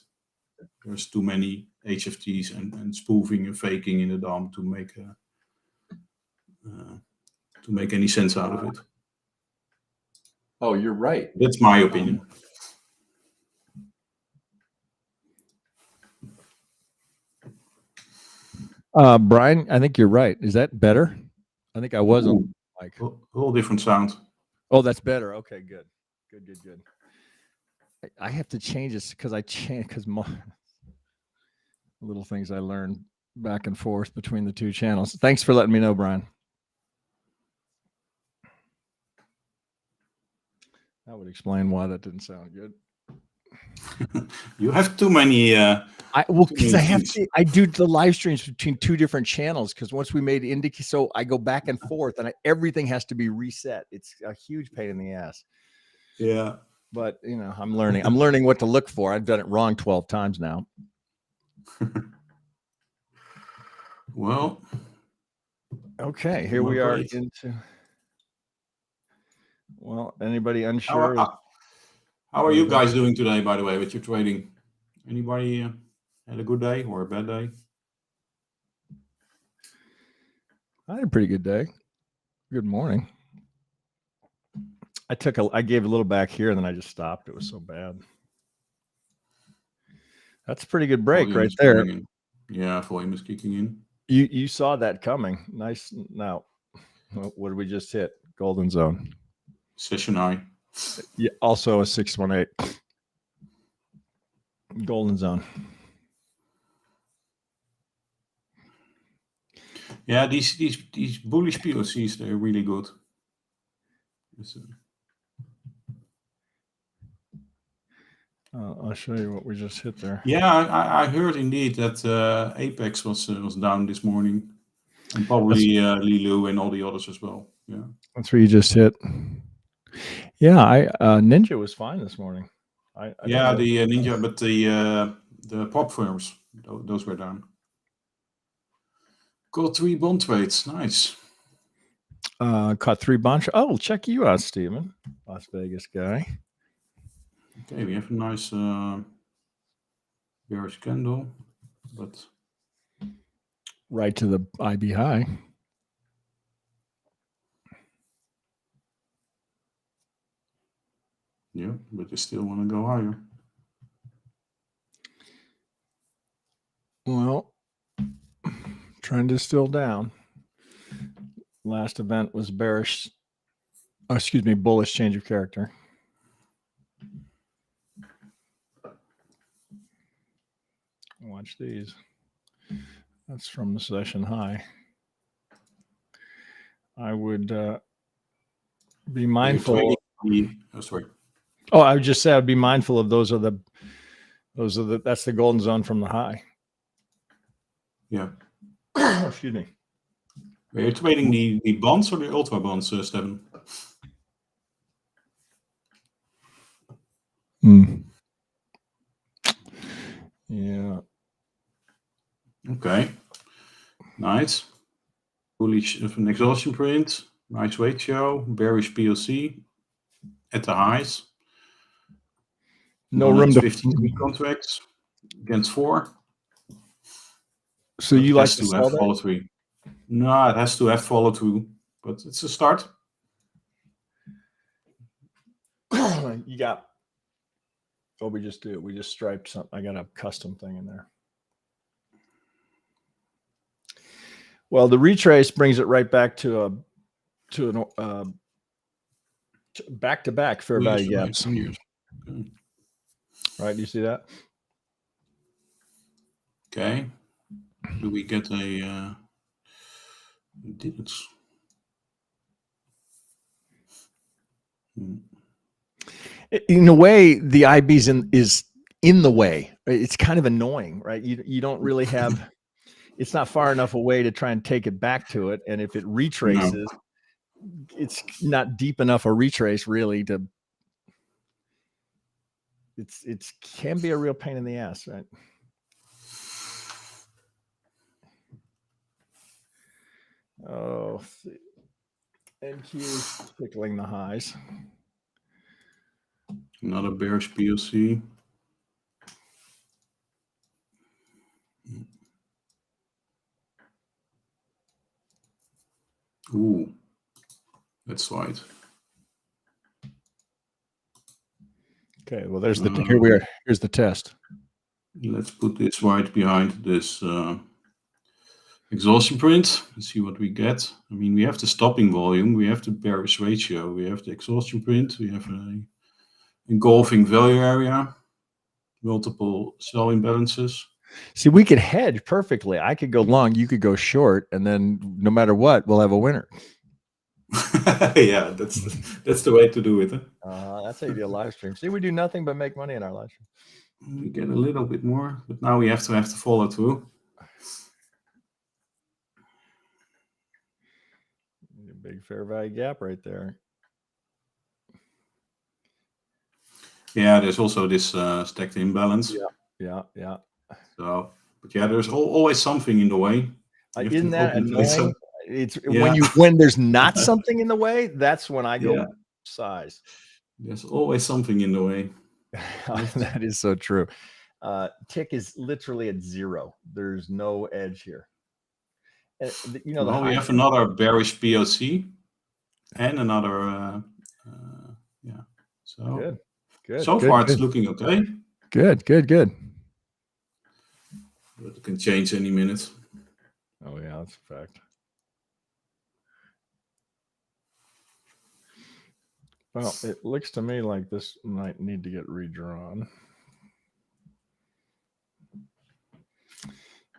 there's too many HFTs and spoofing and faking in the DOM to make any sense out of it. Oh, you're right. That's my opinion. Brian, I think you're right. Is that better? I think I was on mic. A whole different sound. Oh, that's better. Okay, good. I have to change this because little things I learned back and forth between the two channels. Thanks for letting me know, Brian. That would explain why that didn't sound good. You have too many. Because I do the live streams between two different channels. Because once we made Indicators, so I go back and forth, and everything has to be reset. It's a huge pain in the ass. Yeah, but I'm learning. I'm learning what to look for. I've done it wrong 12 times now. Well, okay, here we are into. Well, anybody unsure? How are you guys doing today, by the way, with your trading? Anybody had a good day or a bad day? I had a pretty good day. Good morning. I gave a little back here and then I just stopped. It was so bad. That's a pretty good break right there. Yeah, volume is kicking in. You saw that coming. Nice. Now, what did we just hit? Golden zone. Session high. Yeah, also a 618. Golden zone. Yeah, these bullish POCs, they're really good. I'll show you what we just hit there. Yeah, I heard indeed that Apex was down this morning, and probably Lilu and all the others as well. Yeah, that's where you just hit. Yeah, Ninja was fine this morning. I yeah, the Ninja, but the pop firms, those were down. Got 3 bond trades, nice. Caught 3 bunch. Oh, check you out, Steven. Las Vegas guy. Okay, we have a nice bearish candle, but right to the IB high. Yeah, but you still want to go higher. Well, trend is still down. Last event was bearish. Oh, excuse me, bullish change of character. Watch these. That's from the session high. I would be mindful. Oh, I would just say I'd be mindful of those are the that's the golden zone from the high. Yeah. Excuse me. Are you trading the bonds or the ultra bonds, Steven? Yeah. Okay. Nice. Bullish an exhaustion print. Nice ratio. Bearish PLC at the highs. No room to 53 contracts against 4. So you like to sell have follow through? No, it has to have follow through, but it's a start. You got. Oh, we just do it. We just striped something. I got a custom thing in there. Well, the retrace brings it right back to an back-to-back fair value gaps. Okay. Right? Do you see that? Okay. Do we get a? We didn't. In a way, the IB's is in the way. It's kind of annoying, right? You don't really have. It's not far enough away to try and take it back to it, and if it retraces, it's not deep enough a retrace really to. It can be a real pain in the ass, right? Oh, NQ tickling the highs. Another bearish PLC. Ooh, that's right. Okay, well, there's the here we are. Here's the test. Let's put this right behind this exhaustion print and see what we get. I mean, we have the stopping volume, we have the bearish ratio, we have the exhaustion print, we have a engulfing value area, multiple sell imbalances. See, we could hedge perfectly. I could go long, you could go short, and then no matter what, we'll have a winner. Yeah, that's the way to do it. Huh? That's how you do a live stream. See, we do nothing but make money in our live stream. We get a little bit more, but now we have to follow through. A big fair value gap right there. Yeah, there's also this stacked imbalance. Yeah. So, but yeah, there's always something in the way. Isn't that annoying? It's when there's not something in the way, that's when I go size. There's always something in the way. That is so true. Tick is literally at 0. There's no edge here. We have another bearish POC and another. So good. So far, it's looking okay. Good. But it can change any minute. Oh yeah, that's a fact. Well, it looks to me like this might need to get redrawn.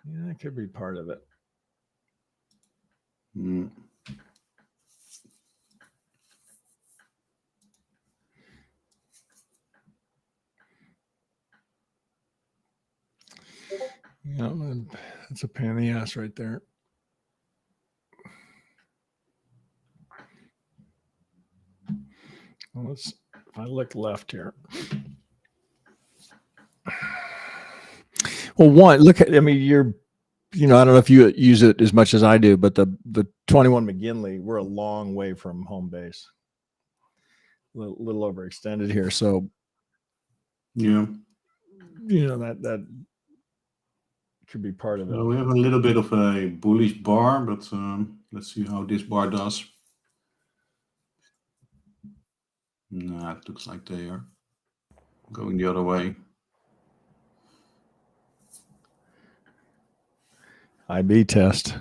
Yeah, that could be part of it. And that's a pain in the ass right there. Well, if I look left here. Well, I don't know if you use it as much as I do, but the 21 McGinley, we're a long way from home base. A little overextended here. So, Yeah. That could be part of it. Well, we have a little bit of a bullish bar, but let's see how this bar does. Nah, it looks like they are going the other way. IB test.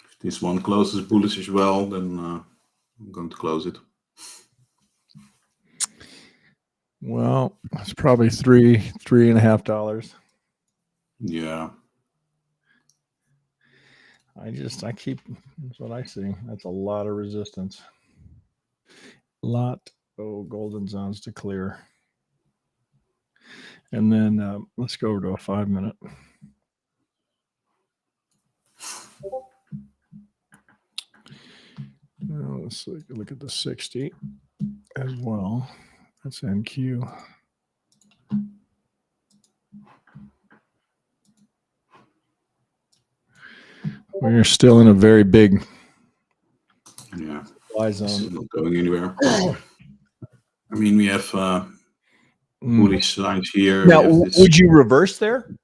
If this one closes bullish as well, then I'm going to close it. Well, it's probably $3.50. Yeah. That's what I see. That's a lot of resistance. Golden zones to clear. And then let's go over to a 5-minute. Now let's look at the 60 as well. That's NQ. We're still in a very big supply zone. This is not going anywhere. I mean, we have bullish signs here. Now, would you reverse there?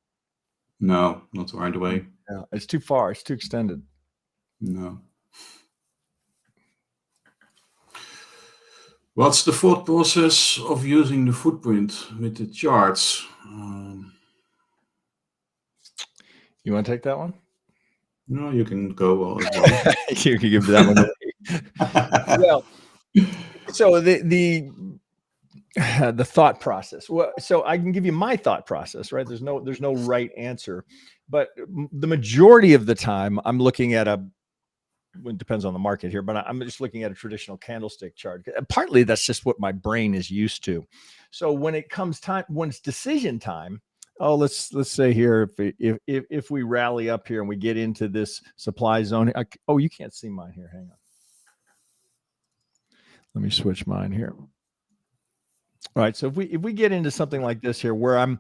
No, not right away. No, it's too far. It's too extended. No. What's the thought process of using the footprint with the charts? You want to take that one? No, you can go all as well. You can give that one. Well, so the thought process. Well, so I can give you my thought process, right? There's no right answer, but the majority of the time I'm looking at it depends on the market here, but I'm just looking at a traditional candlestick chart. Partly that's just what my brain is used to. So when it's decision time, let's say here, if we rally up here and we get into this supply zone. You can't see mine here. Hang on. Let me switch mine here. All right. So if we get into something like this here, where I'm,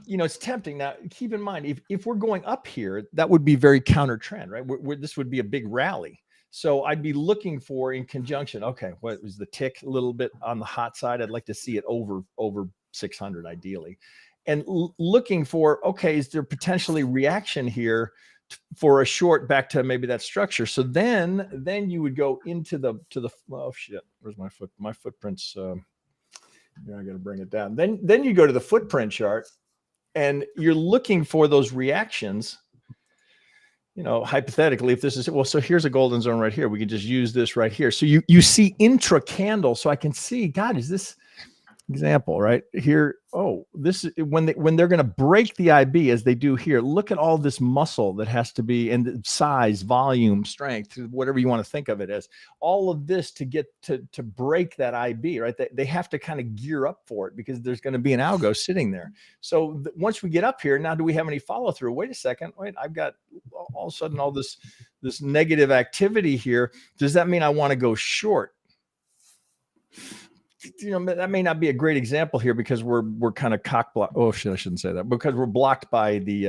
it's tempting. Now, keep in mind, if we're going up here, that would be very counter trend, right? This would be a big rally. So I'd be looking for, in conjunction, okay, what was the tick a little bit on the hot side? I'd like to see it over 600 ideally. And looking for, okay, is there potentially reaction here for a short back to maybe that structure? So then you would go into the oh shit, where's my foot? My footprints. I got to bring it down. Then you go to the footprint chart, and you're looking for those reactions. Hypothetically, if this is so here's a golden zone right here. We can just use this right here. So you see intra candle, so I can see. God, is this example right here? Oh, this is when they're going to break the IB as they do here. Look at all this muscle that has to be, and size, volume, strength, whatever you want to think of it as. All of this to get to break that IB, right? They have to kind of gear up for it because there's going to be an algo sitting there. So once we get up here, now do we have any follow through? Wait a second. Wait, I've got all of a sudden all this negative activity here. Does that mean I want to go short? That may not be a great example here because we're kind of cock blocked. Oh shit, I shouldn't say that, because we're blocked by the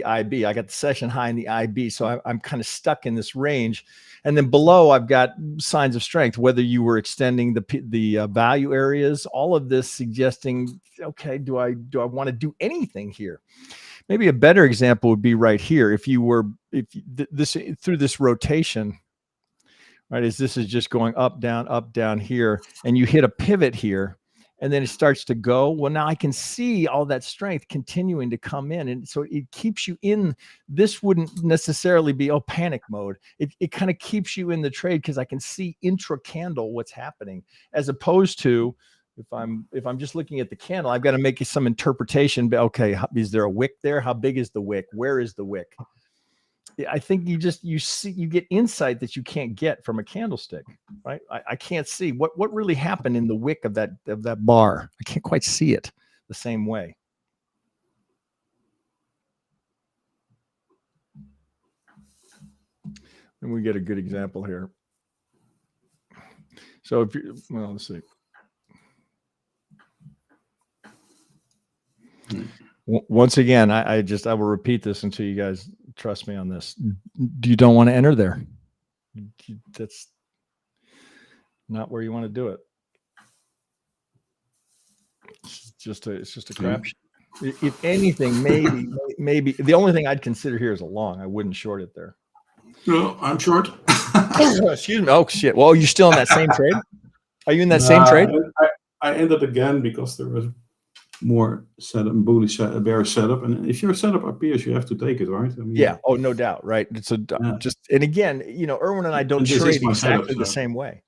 IB. I got the session high in the IB, so I'm kind of stuck in this range. And then below, I've got signs of strength. Whether you were extending the value areas, all of this suggesting, okay, do I want to do anything here? Maybe a better example would be right here. Through this rotation. Right, this is just going up, down here, and you hit a pivot here, and then it starts to go. Well, now I can see all that strength continuing to come in, and so it keeps you in. This wouldn't necessarily be panic mode. It kind of keeps you in the trade because I can see intra candle what's happening, as opposed to if I'm just looking at the candle, I've got to make some interpretation. Okay, is there a wick there? How big is the wick? Where is the wick? I think you get insight that you can't get from a candlestick, right? I can't see what really happened in the wick of that bar. I can't quite see it the same way. And we get a good example here. So if you, well, let's see. Once again, I will repeat this until you guys trust me on this. You don't want to enter there. That's not where you want to do it. It's just a crapshoot. If anything, maybe the only thing I'd consider here is a long. I wouldn't short it there. No, I'm short. Excuse me. Oh shit. Well, you're still in that same trade? Are you in that same trade? I ended again because there was more setup, bullish, bearish setup, and if your setup appears, you have to take it, right? I mean, Yeah. Oh, no doubt. Right. It's just, and again, Erwin and I don't trade exactly the same way.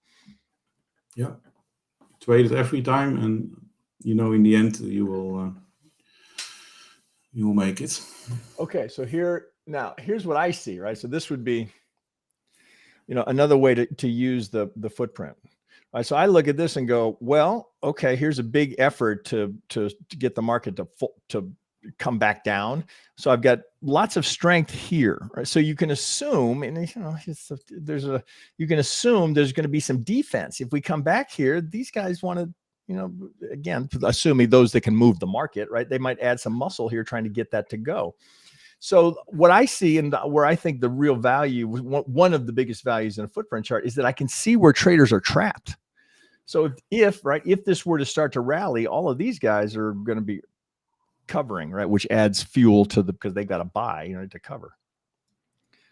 Yeah. Trade it every time, and in the end, you will make it. Okay. So here's what I see, right? So this would be, another way to use the footprint. Right, so I look at this and go, well, okay, here's a big effort to get the market to come back down. So I've got lots of strength here, right? So you can assume, and you can assume there's going to be some defense. If we come back here, these guys want to, again, assuming those that can move the market, right? They might add some muscle here trying to get that to go. So what I see and where I think the real value, one of the biggest values in a footprint chart, is that I can see where traders are trapped. So if this were to start to rally, all of these guys are going to be covering, right? Which adds fuel because they got to buy, to cover.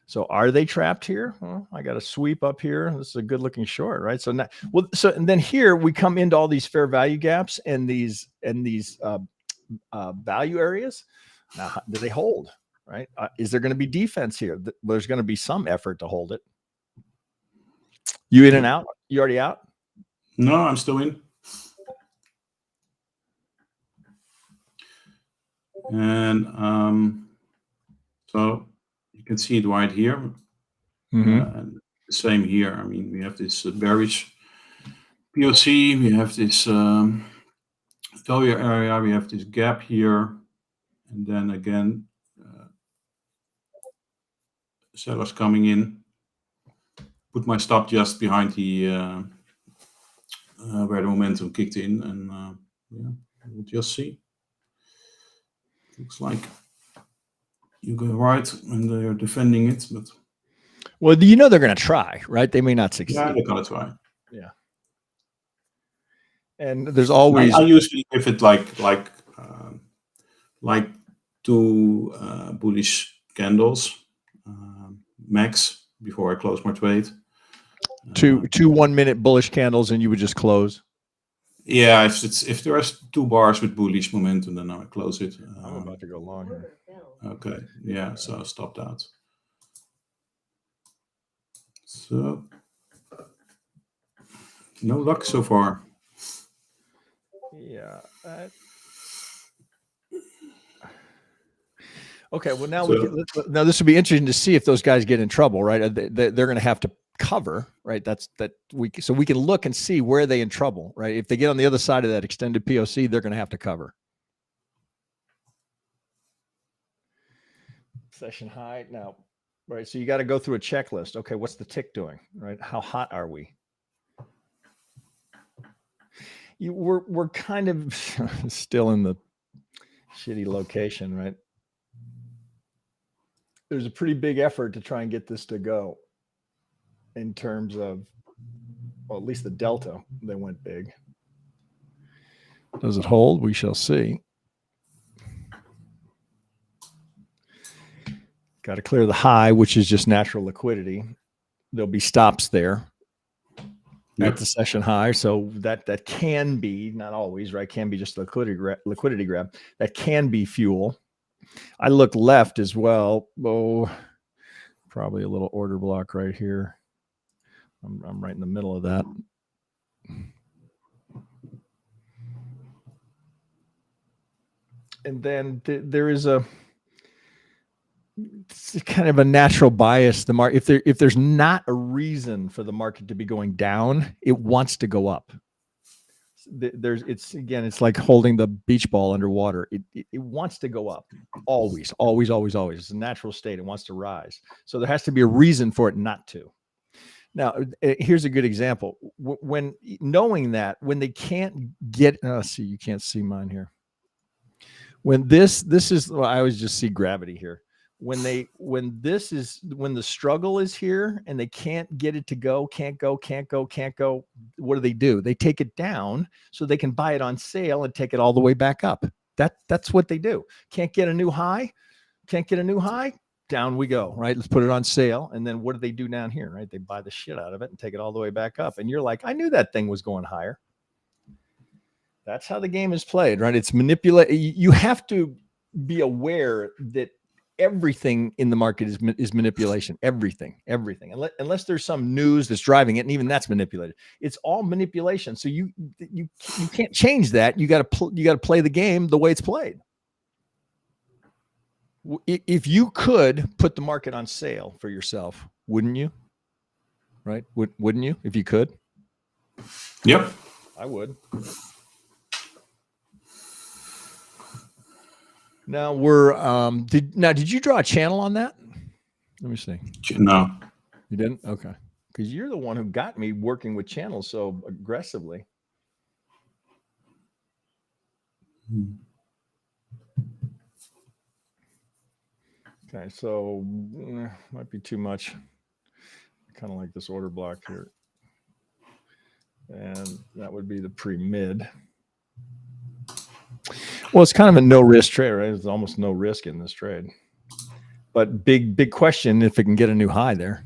So are they trapped here? Well, I got a sweep up here. This is a good looking short, right? So now, and then here we come into all these fair value gaps and these value areas. Now, do they hold? Right? Is there going to be defense here? There's going to be some effort to hold it. You in and out? You already out? No, I'm still in. And so you can see it right here. And same here. I mean, we have this bearish POC. We have this value area. We have this gap here. And then again, sellers coming in. Put my stop just behind the where the momentum kicked in, and yeah, we'll just see. Looks like you go right, and they're defending it, but well, they're going to try, right? They may not succeed. Yeah, they're gonna try. Yeah, and there's always. I usually give it like two bullish candles max before I close my trade. Two 1 minute bullish candles, and you would just close. Yeah, if there's 2 bars with bullish momentum, then I close it. I'm about to go long here. Okay, yeah, so I stopped out. So no luck so far. Yeah. Okay. Well, now now this would be interesting to see if those guys get in trouble, right? They're going to have to cover, right? So we can look and see where they in trouble, right? If they get on the other side of that extended POC, they're going to have to cover. Session high now, right? So you got to go through a checklist. Okay, what's the tick doing, right? How hot are we? We're kind of still in the shitty location, right? There's a pretty big effort to try and get this to go in terms of, well, at least the delta, they went big. Does it hold? We shall see. Got to clear the high, which is just natural liquidity. There'll be stops there at the session high. So that can be, not always, right? Can be just liquidity grab. That can be fuel. I look left as well. Oh, probably a little order block right here. I'm right in the middle of that. And then there is it's kind of a natural bias. The market, if there's not a reason for the market to be going down, it wants to go up. It's like holding the beach ball underwater. It wants to go up always. It's a natural state. It wants to rise. So there has to be a reason for it not to. Now, here's a good example. When knowing that, when they can't get, see, you can't see mine here. When this is, well, I always just see gravity here. When the struggle is here and they can't get it to go, can't go. What do? They take it down so they can buy it on sale and take it all the way back up. That's what they do. Can't get a new high. Down we go, right? Let's put it on sale. And then what do they do down here, right? They buy the shit out of it and take it all the way back up. And you're like, I knew that thing was going higher. That's how the game is played, right? It's manipulate. You have to be aware that everything in the market is manipulation. Everything. Unless there's some news that's driving it, and even that's manipulated. It's all manipulation. So you can't change that. You got to play the game the way it's played. If you could put the market on sale for yourself, wouldn't you? Right? Wouldn't you? If you could? Yep. I would. Now did you draw a channel on that? Let me see. No. You didn't? Okay. Because you're the one who got me working with channels so aggressively. Okay, so might be too much. Kind of like this order block here. And that would be the pre-mid. Well, it's kind of a no-risk trade, right? There's almost no risk in this trade. But big question if it can get a new high there.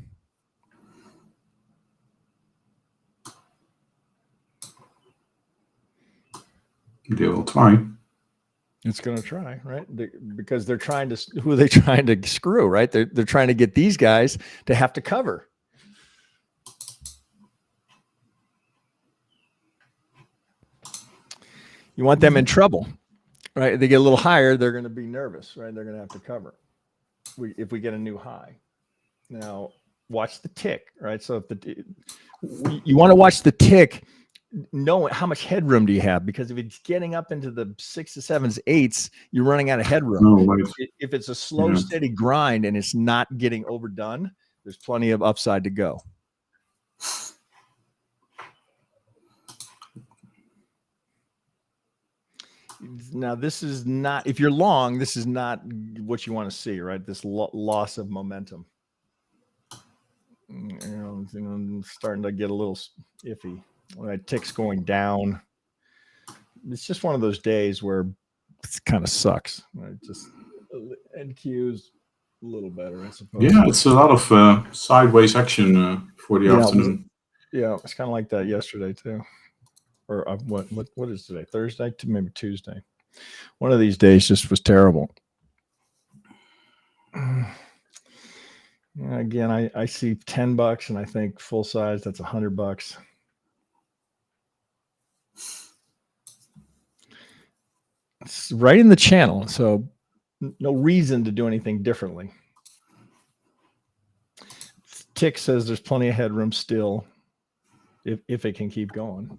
They will try. It's going to try, right? Because they're trying to, who are they trying to screw, right? They're trying to get these guys to have to cover. You want them in trouble, right? They get a little higher, they're going to be nervous, right? They're going to have to cover if we get a new high. Now, watch the tick, right? So if you want to watch the tick, know how much headroom do you have? Because if it's getting up into the 6s, 7s, 8s, you're running out of headroom. No, if it's a slow, steady grind and it's not getting overdone, there's plenty of upside to go. Now, this is not, if you're long, this is not what you want to see, right? This loss of momentum. I'm starting to get a little iffy. Right, tick's going down. It's just one of those days where it kind of sucks. Right? Just NQ's a little better, I suppose. Yeah, it's a lot of sideways action for the afternoon. It's kind of like that yesterday too. Or what is today? Thursday to maybe Tuesday. One of these days just was terrible. Again, I see $10 and I think full size, that's $100. It's right in the channel, so no reason to do anything differently. Tick says there's plenty of headroom still if it can keep going.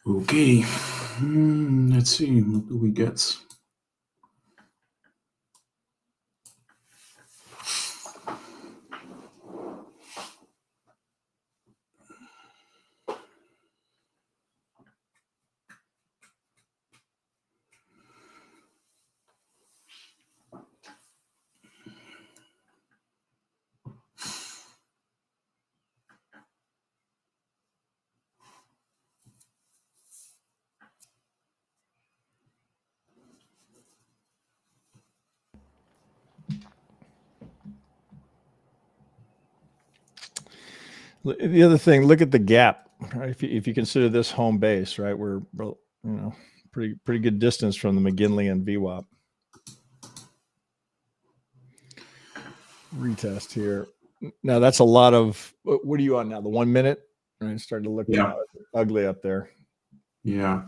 Okay, let's see, what do we get? The other thing, look at the gap. right? If you consider this home base, right, we're pretty good distance from the McGinley and VWAP. Retest here. Now that's a lot of. What are you on now? The 1 minute. Right, starting to look ugly up there. Yeah.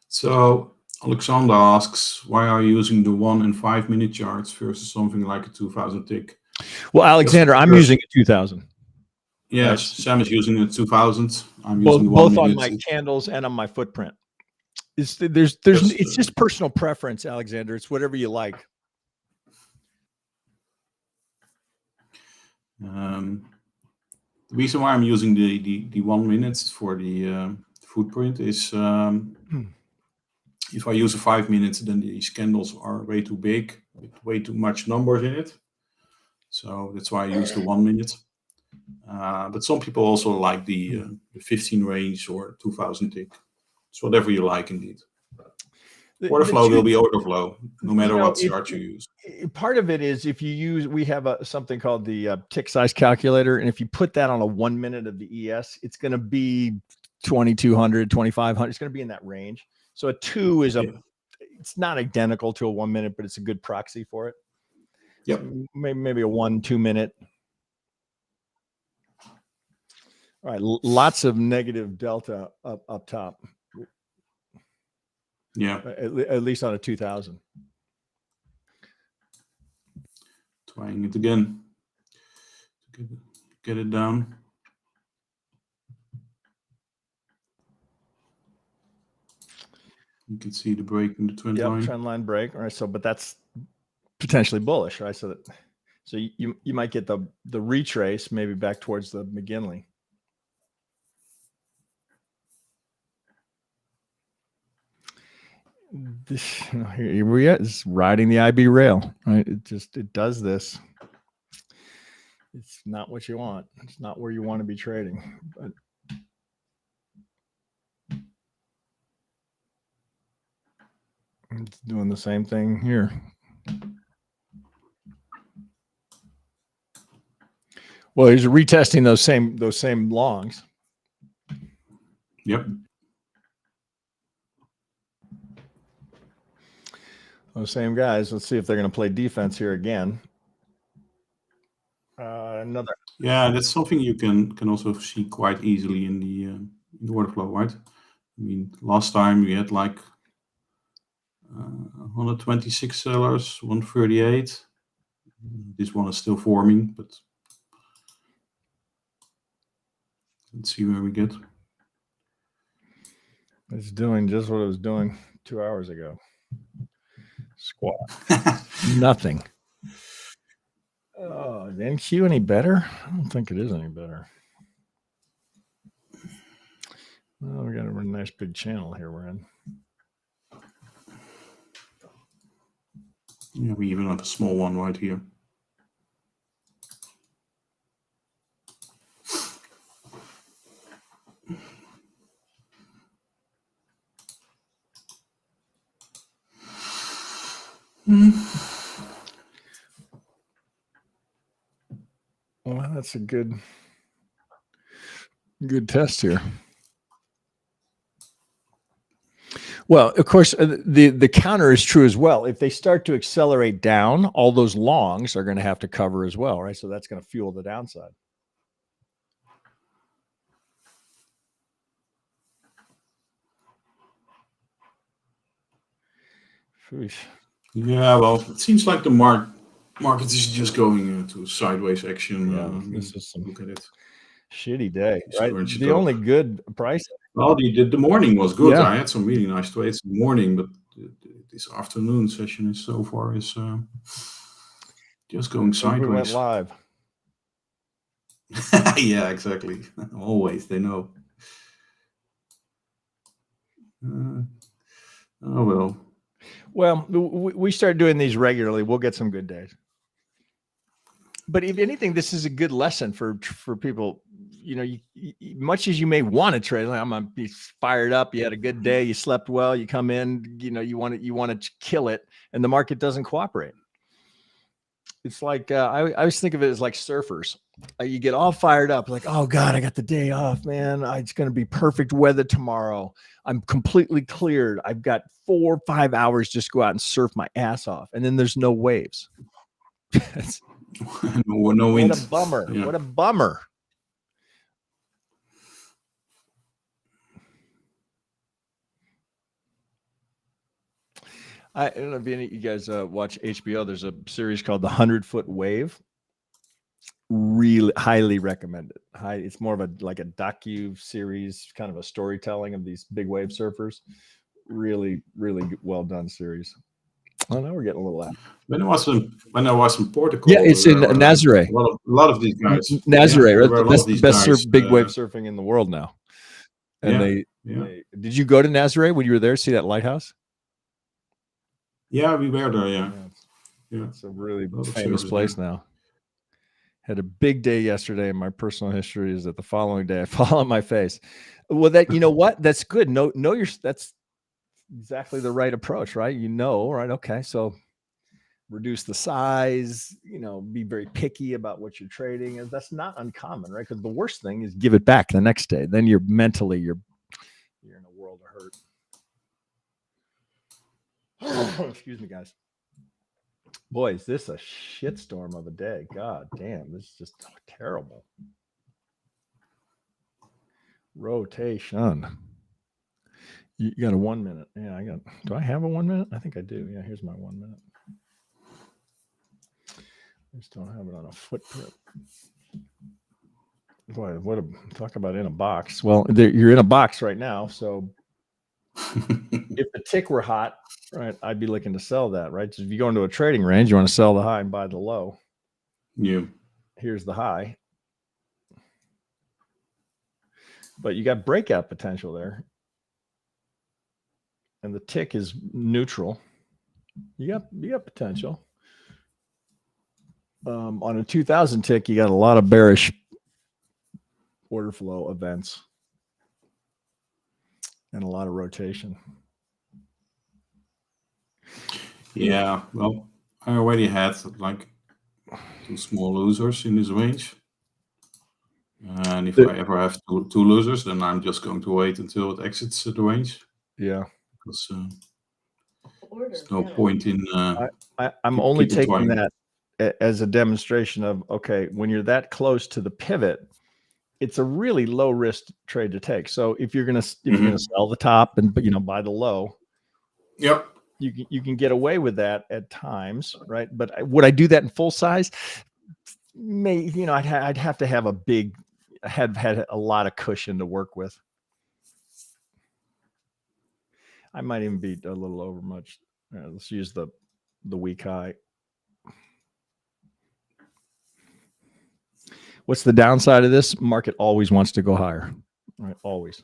So Alexander asks, why are you using the 1 and 5 minute charts versus something like a 2000 tick? Well, Alexander, I'm using a 2000. Yes, right? Sam is using a 2000. I'm using both 1 on minute. my candles and on my footprint. It's just personal preference, Alexander. It's whatever you like. The reason why I'm using the 1 minute for the footprint is if I use a 5 minutes, then these candles are way too big, with way too much numbers in it. So that's why I use the 1 minute. But some people also like the 15 range or 2000 tick. It's whatever you like, indeed. Order flow will be order flow, no matter what chart you use. Part of it is if you use, we have something called the tick size calculator. And if you put that on a 1 minute of the ES, it's going to be 2200, 2500. It's going to be in that range. So a 2 is it's not identical to a 1 minute, but it's a good proxy for it. Yep. So maybe a 1-2 minute. All right. Lots of negative delta up top. Yeah. At least on a 2000. Trying it again. Get it down. You can see the break in the trend line. Trend line break. All right. So, but that's potentially bullish, right? So you might get the retrace maybe back towards the McGinley. Here we are. It's riding the IB rail, right? It does this. It's not what you want. It's not where you want to be trading. But it's doing the same thing here. Well, he's retesting those same longs. Yep. Those same guys. Let's see if they're going to play defense here again. Another. Yeah, that's something you can also see quite easily in the order flow, right? I mean, last time we had like 126 sellers, 138. This one is still forming, but let's see where we get. It's doing just what it was doing 2 hours ago. Squat. Nothing. Oh, is NQ any better? I don't think it is any better. Well, we got a really nice big channel here we're in. Yeah, we even have a small one right here. Well, that's a good test here. Well, of course, the counter is true as well. If they start to accelerate down, all those longs are going to have to cover as well, right? So that's going to fuel the downside. Yeah, well, it seems like the market is just going to sideways action. Yeah, this is some look at it. Shitty day, right? The only good price. Well, the morning was good. Yeah. I had some really nice trades in the morning, but this afternoon session is so far is just going sideways. We went live. Yeah, exactly. Always, they know. Oh well. Well, we start doing these regularly. We'll get some good days. But if anything, this is a good lesson for people. You know, much as you may want to trade, like, I'm gonna be fired up. You had a good day. You slept well. You come in. You know, you want to kill it, and the market doesn't cooperate. It's like I always think of it as like surfers. You get all fired up, like, oh God, I got the day off, man. It's going to be perfect weather tomorrow. I'm completely cleared. I've got 4 or 5 hours just go out and surf my ass off, and then there's no waves. No wind. What a bummer! Yeah. What a bummer! I don't know if any of you guys watch HBO. There's a series called The 100-Foot Wave. Really highly recommend it. It's more of a like a docu series, kind of a storytelling of these big wave surfers. Really, really well done series. Oh, now we're getting a little loud. When I was in Portugal, Yeah, it's in Nazaré. A lot of these guys. Nazaré, there right? were a lot That's of the these best guys, big wave surfing in the world now. And they did you go to Nazaré when you were there? See that lighthouse? Yeah, we were there. Yeah. It's a really lot of famous surfers, place now. Had a big day yesterday, and my personal history is that the following day I fall on my face. Well, you know what? That's good. That's exactly the right approach, right? Right? Okay, so reduce the size. Be very picky about what you're trading, and that's not uncommon, right? Because the worst thing is give it back the next day. Then you're in a world of hurt. Excuse me, guys. Boy, is this a shitstorm of a day. God damn, this is just terrible. Rotation. You got a 1 minute. Yeah, do I have a 1 minute? I think I do. Yeah, here's my 1 minute. I just don't have it on a footprint. Boy, talk about in a box. Well, you're in a box right now, so if the tick were hot, right, I'd be looking to sell that, right? So if you go into a trading range, you want to sell the high and buy the low. Yeah. Here's the high. But you got breakout potential there. And the tick is neutral. You got potential. On a 2000 tick, you got a lot of bearish order flow events and a lot of rotation. Yeah, well, I already had like 2 small losers in this range. And if I ever have two losers, then I'm just going to wait until it exits the range. Yeah. Because there's no point in. I'm only taking trying. that as a demonstration of, okay, when you're that close to the pivot, it's a really low risk trade to take. So if you're gonna sell the top and buy the low, yep, you can get away with that at times, right? But would I do that in full size? I'd have to have had a lot of cushion to work with. I might even be a little over much. Let's use the weak high. What's the downside of this? Market always wants to go higher, right? Always.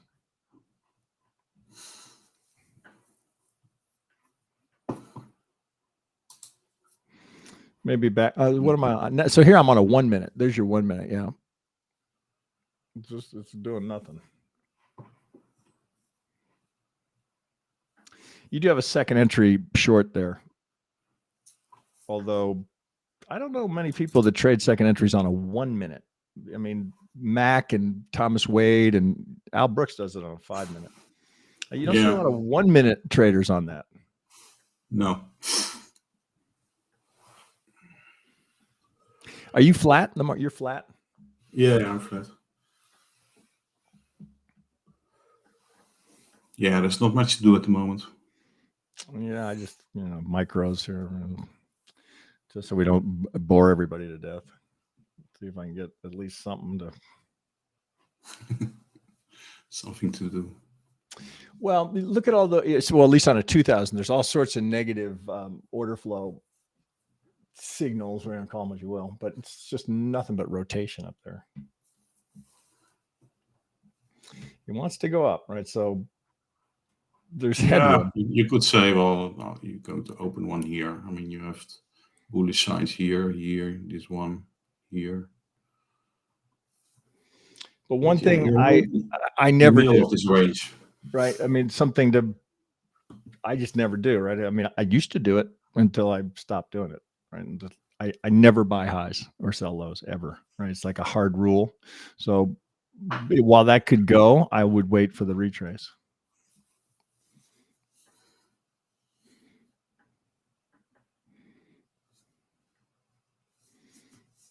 Maybe back. What am I on? So here I'm on a 1 minute. There's your 1 minute. Yeah. It's doing nothing. You do have a second entry short there. Although I don't know many people that trade second entries on a 1 minute. I mean, Mac and Thomas Wade and Al Brooks does it on a 5 minute. You don't see a lot of 1 minute traders on that. No. Are you flat? You're flat? Yeah, I'm flat. Yeah, there's not much to do at the moment. Yeah, I just, micros here, just so we don't bore everybody to death. See if I can get at least something to do. Well, look at all at least on a 2000, there's all sorts of negative order flow signals, we're going to call them what you will, but it's just nothing but rotation up there. It wants to go up, right? So there's headroom. You could say, well, you're going to open one here. I mean, you have bullish signs here, this one, here. But one thing I never do of this range, right? I mean, I just never do, right? I mean, I used to do it until I stopped doing it, right? And I never buy highs or sell lows ever, right? It's like a hard rule. So while that could go, I would wait for the retrace.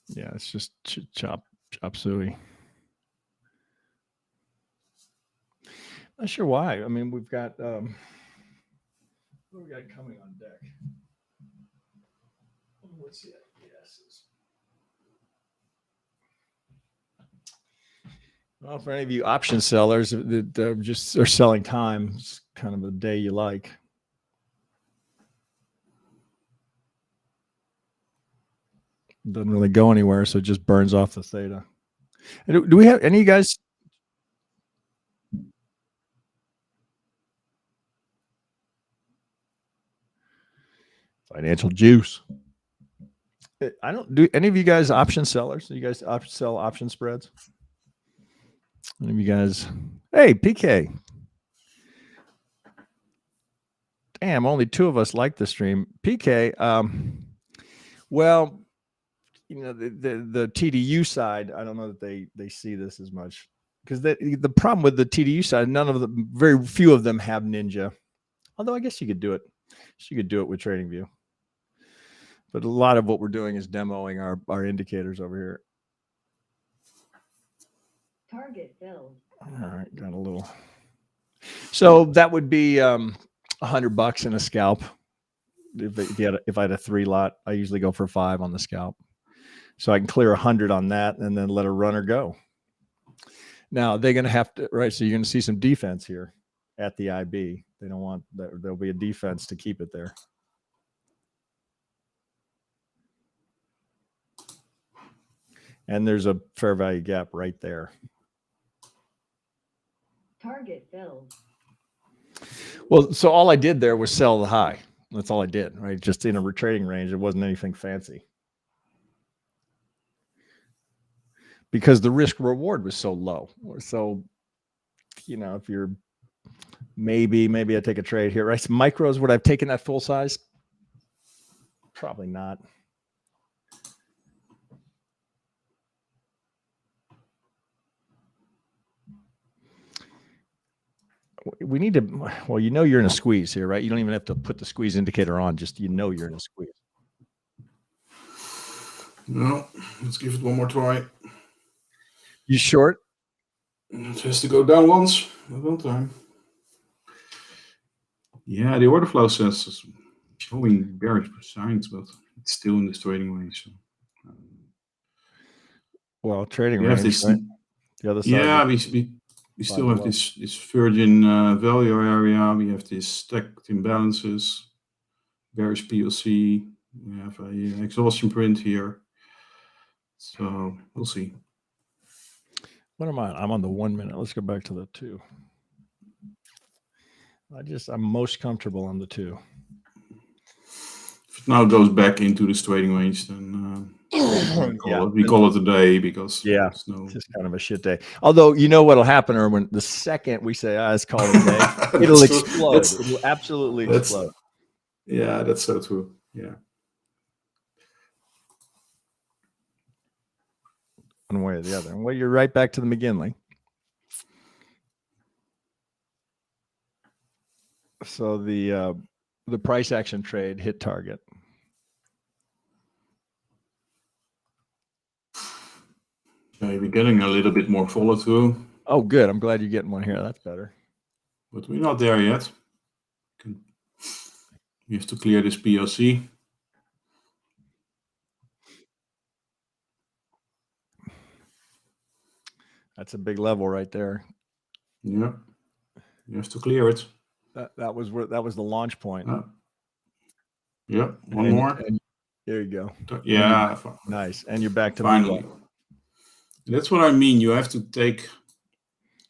Yeah, it's just chop suey. Not sure why. I mean, we've got what do we got coming on deck? What's the IBSs? Well, for any of you option sellers that just are selling time, it's kind of a day you like. Doesn't really go anywhere, so it just burns off the theta. Do we have any of you guys? Financial juice. I don't do any of you guys option sellers. You guys sell option spreads? Any of you guys? Hey, PK. Damn, only 2 of us like the stream. PK. Well, you know, the TDU side, I don't know that they see this as much, because the problem with the TDU side, very few of them have Ninja. Although I guess you could do it. You could do it with TradingView. But a lot of what we're doing is demoing our indicators over here. Target filled. All right, got a little. So that would be $100 in a scalp. If I had a 3 lot, I usually go for 5 on the scalp. So I can clear 100 on that and then let a runner go. Now they're going to have to, right? So you're going to see some defense here at the IB. They don't want that. There'll be a defense to keep it there. And there's a fair value gap right there. Target filled. Well, so all I did there was sell the high. That's all I did, right? Just in a retrading range. It wasn't anything fancy. Because the risk reward was so low. So, you know, if you're maybe I take a trade here, right? So micros, would I have taken that full size? Probably not. We need to, well, you know, you're in a squeeze here, right? You don't even have to put the squeeze indicator on. Just, you know, you're in a squeeze. No, let's give it one more try. You short? It has to go down once at one time. Yeah, the order flow says it's showing bearish signs, but it's still in this trading range. So, well, trading we range, have this, right? The other side. yeah, we still have this virgin value area. We have this stacked imbalances, bearish PLC. We have a exhaustion print here. So we'll see. What am I? I'm on the 1 minute. Let's go back to the 2. I'm most comfortable on the 2. If it now goes back into this trading range, then we call it a day, because it's just kind of a shit day. Although, you know what'll happen, Erwin, the second we say, it's called a day, it'll explode. It'll absolutely explode. Yeah, that's so true. Yeah. One way or the other. Well, you're right back to the McGinley. So the price action trade hit target. We're getting a little bit more follow-through. Oh, good. I'm glad you're getting one here. That's better. But we're not there yet. We have to clear this PLC. That's a big level right there. Yeah, you have to clear it. That was the launch point. Yeah, one more. And there you go. Yeah, nice. And you're back to finally. That's what I mean. You have to take,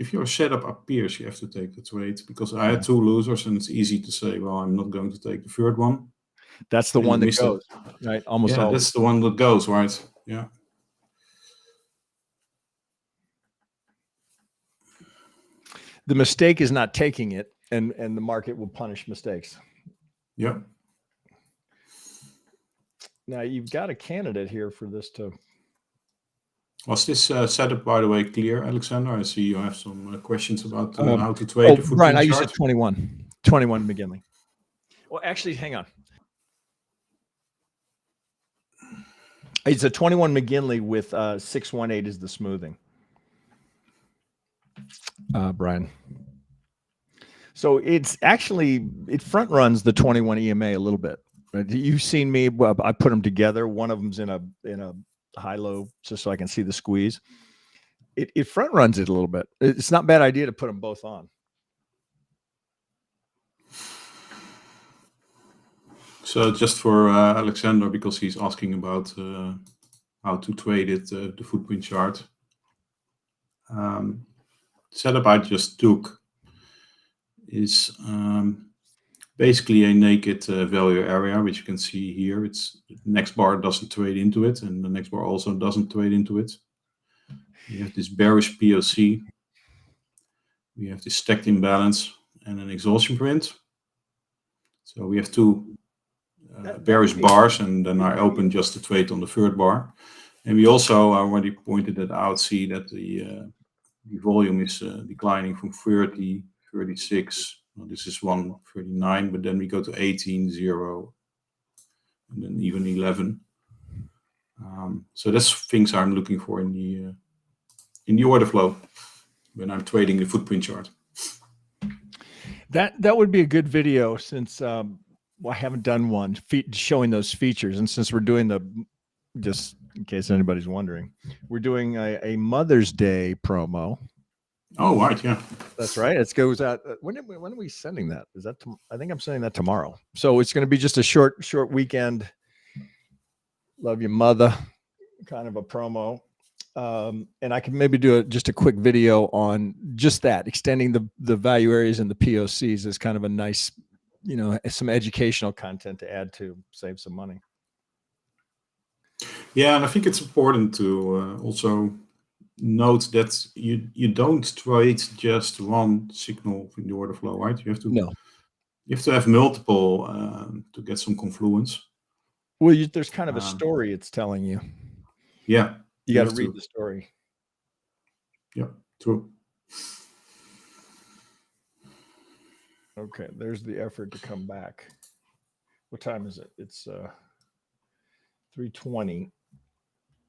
if your setup appears, you have to take the trade, because I had 2 losers, and it's easy to say, well, I'm not going to take the third one. That's the one that goes, right? Almost always. That's the one that goes, right? Yeah. The mistake is not taking it, and the market will punish mistakes. Yeah. Now you've got a candidate here for this to. Was this setup, by the way, clear, Alexander? I see you have some questions about how to trade the footprint Brian, you chart. said 21 McGinley. Well, actually, hang on. It's a 21 McGinley with 618 is the smoothing. Brian. So it's actually, it front runs the 21 EMA a little bit. You've seen me, well, I put them together. One of them's in a high-low just so I can see the squeeze. It front runs it a little bit. It's not a bad idea to put them both on. So just for Alexander, because he's asking about how to trade it, the footprint chart. Setup I just took is basically a naked value area, which you can see here. It's the next bar doesn't trade into it, and the next bar also doesn't trade into it. We have this bearish POC. We have this stacked imbalance and an exhaustion print. So we have two bearish bars, and then I open just to trade on the third bar. And we also already pointed that out, see that the volume is declining from 30, 36. Well, this is 139, but then we go to 18, 0, and then even 11. So that's things I'm looking for in the order flow when I'm trading the footprint chart. That would be a good video since I haven't done one showing those features, and since we're doing just in case anybody's wondering, we're doing a Mother's Day promo. Oh, right, yeah. That's right. It goes out. When are we sending that? Is that? I think I'm sending that tomorrow. So it's going to be just a short weekend. Love you, mother, kind of a promo. And I can maybe do just a quick video on just that, extending the value areas and the POCs is kind of a nice, some educational content to add to save some money. Yeah, and I think it's important to also note that you don't trade just one signal in the order flow, right? You have to have multiple to get some confluence. Well, there's kind of a story it's telling you. Yeah, you got to read the story. Yeah, true. Okay, there's the effort to come back. What time is it? It's 3:20.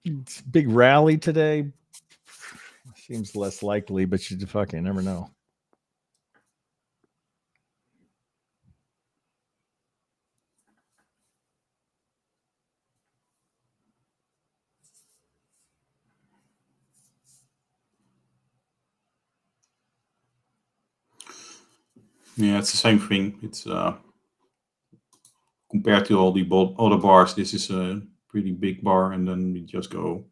It's big rally today. Seems less likely, but you fucking never know. Yeah, it's the same thing. It's compared to all the other bars, this is a pretty big bar, and then we just go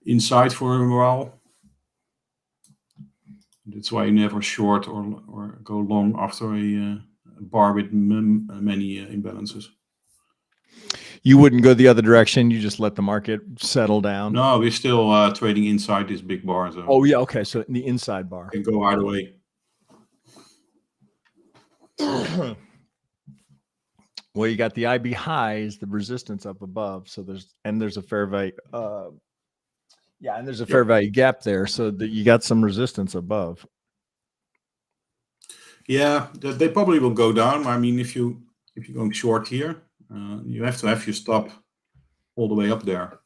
inside for a while. That's why you never short or go long after a bar with many imbalances. You wouldn't go the other direction. You just let the market settle down. No, we're still trading inside this big bar. So oh yeah, okay. So in the inside bar, can go either way. Well, you got the IB highs, the resistance up above. So there's a fair value. And there's a fair value gap there, so that you got some resistance above. Yeah, they probably will go down. I mean, if you're going short here, you have to have your stop all the way up there.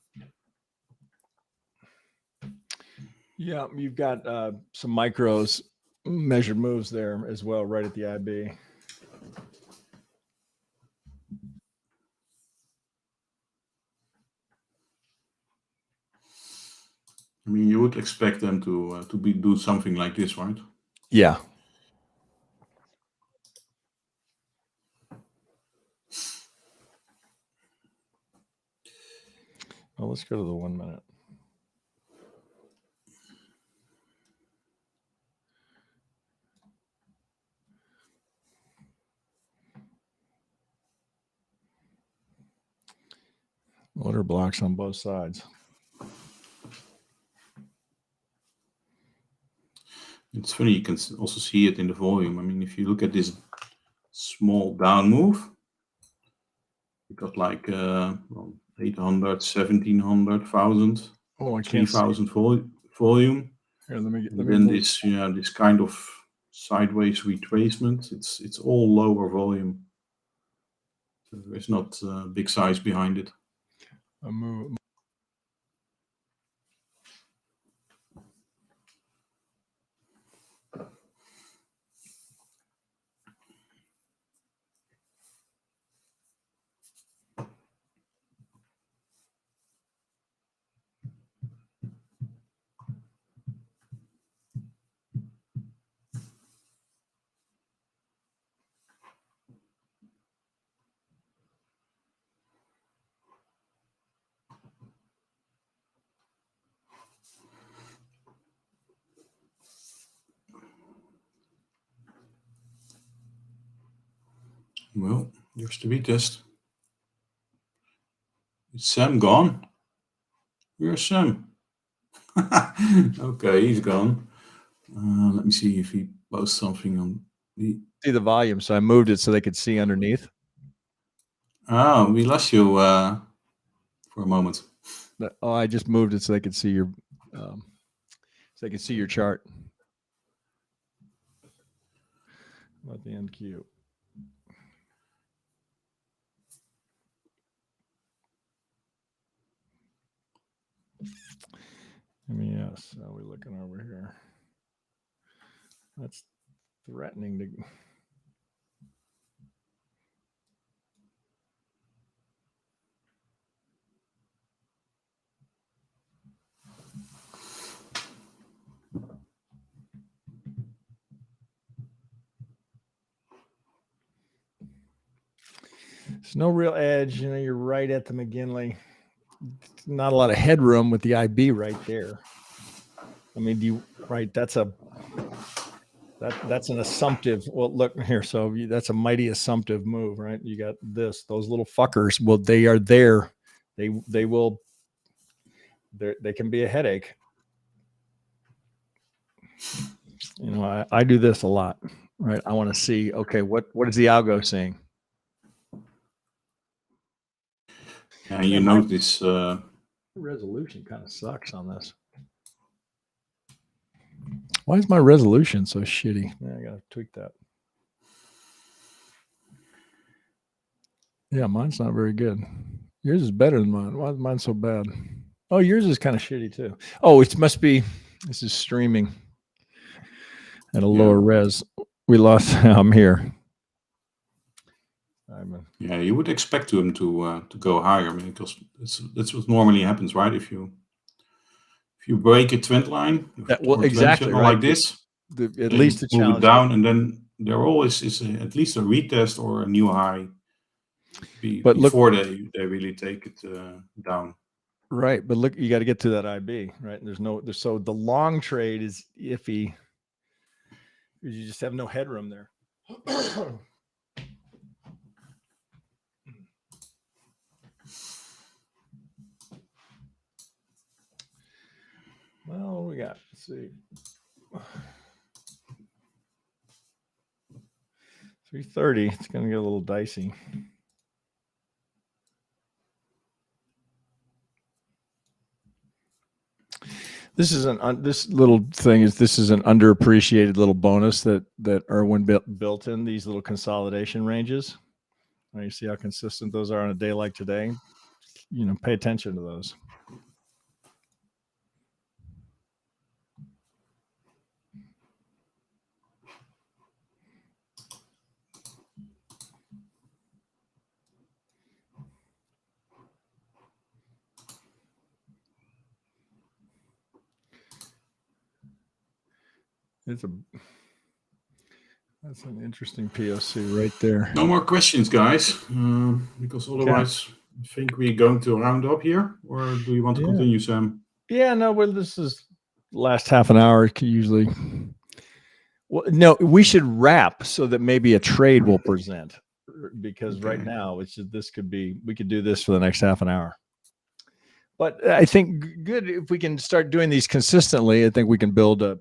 Yeah, you've got some micros measured moves there as well, right at the IB. I mean, you would expect them to do something like this, right? Yeah. Well, let's go to the 1 minute. Order blocks on both sides. It's funny, you can also see it in the volume. I mean, if you look at this small down move, we got like a 800, 1700, 1000, Oh, I can't see. 3000 volume. Here, let me And then move. this, this kind of sideways retracement. It's all lower volume. So there's not big size behind it. I'll move. Well, here's the retest. Is Sam gone? Where's Sam? Okay, he's gone. Let me see if he posts something on the. See the volume, so I moved it so they could see underneath. Oh, we lost you for a moment. Oh, I just moved it so they could see your, so they could see your chart. About the NQ. MES. How are we looking over here? That's threatening to. There's no real edge. You know, you're right at the McGinley. Not a lot of headroom with the IB right there. I mean, do you right? That's an assumptive. Well, look here. So that's a mighty assumptive move, right? You got this. Those little fuckers. Well, they are there. They will. They can be a headache. You know, I do this a lot, right? I want to see. Okay, what is the algo saying? And you notice resolution kind of sucks on this. Why is my resolution so shitty? Yeah, I gotta tweak that. Yeah, mine's not very good. Yours is better than mine. Why is mine so bad? Oh, yours is kind of shitty too. Oh, it must be. This is streaming at a lower res. We lost. I'm here. Yeah, you would expect them to go higher. I mean, because that's what normally happens, right? If you break a trend line, well, exactly right. Like this, at least the move challenge it down, and then there always is at least a retest or a new high before they really take it down. Right, but look, you got to get to that IB, right? So the long trade is iffy. You just have no headroom there. Well, we got, let's see. 330, it's going to get a little dicey. This is this little thing is an underappreciated little bonus that Erwin built in these little consolidation ranges. Now you see how consistent those are on a day like today. You know, pay attention to those. That's an interesting POC right there. No more questions, guys, because otherwise I think we're going to round up here. Or do you want to continue, Sam? Yeah, no, well, this is last half an hour usually. Well, no, we should wrap so that maybe a trade will present, because right now it's just, we could do this for the next half an hour. But I think good if we can start doing these consistently. I think we can build a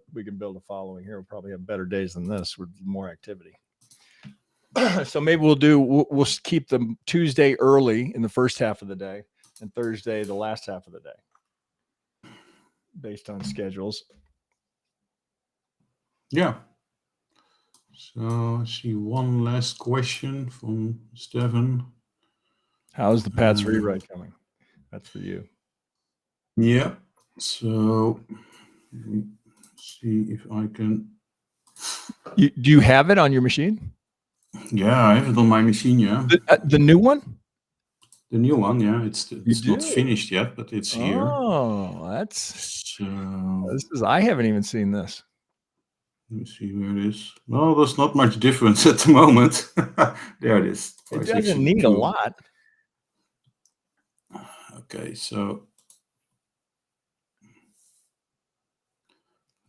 following here. We'll probably have better days than this with more activity. So maybe we'll keep them Tuesday early in the first half of the day, and Thursday the last half of the day, based on schedules. Yeah. So I see one last question from Stefan. How's the Pats rewrite coming? That's for you. Yeah. So let me see if I can. Do you have it on your machine? Yeah, I have it on my machine. Yeah. The new one? The new one. Yeah, it's not do? finished yet, but it's here. Oh, that's So I haven't even seen this. let me see where it is. Well, there's not much difference at the moment. There it is. It doesn't need a 562. lot. Okay, so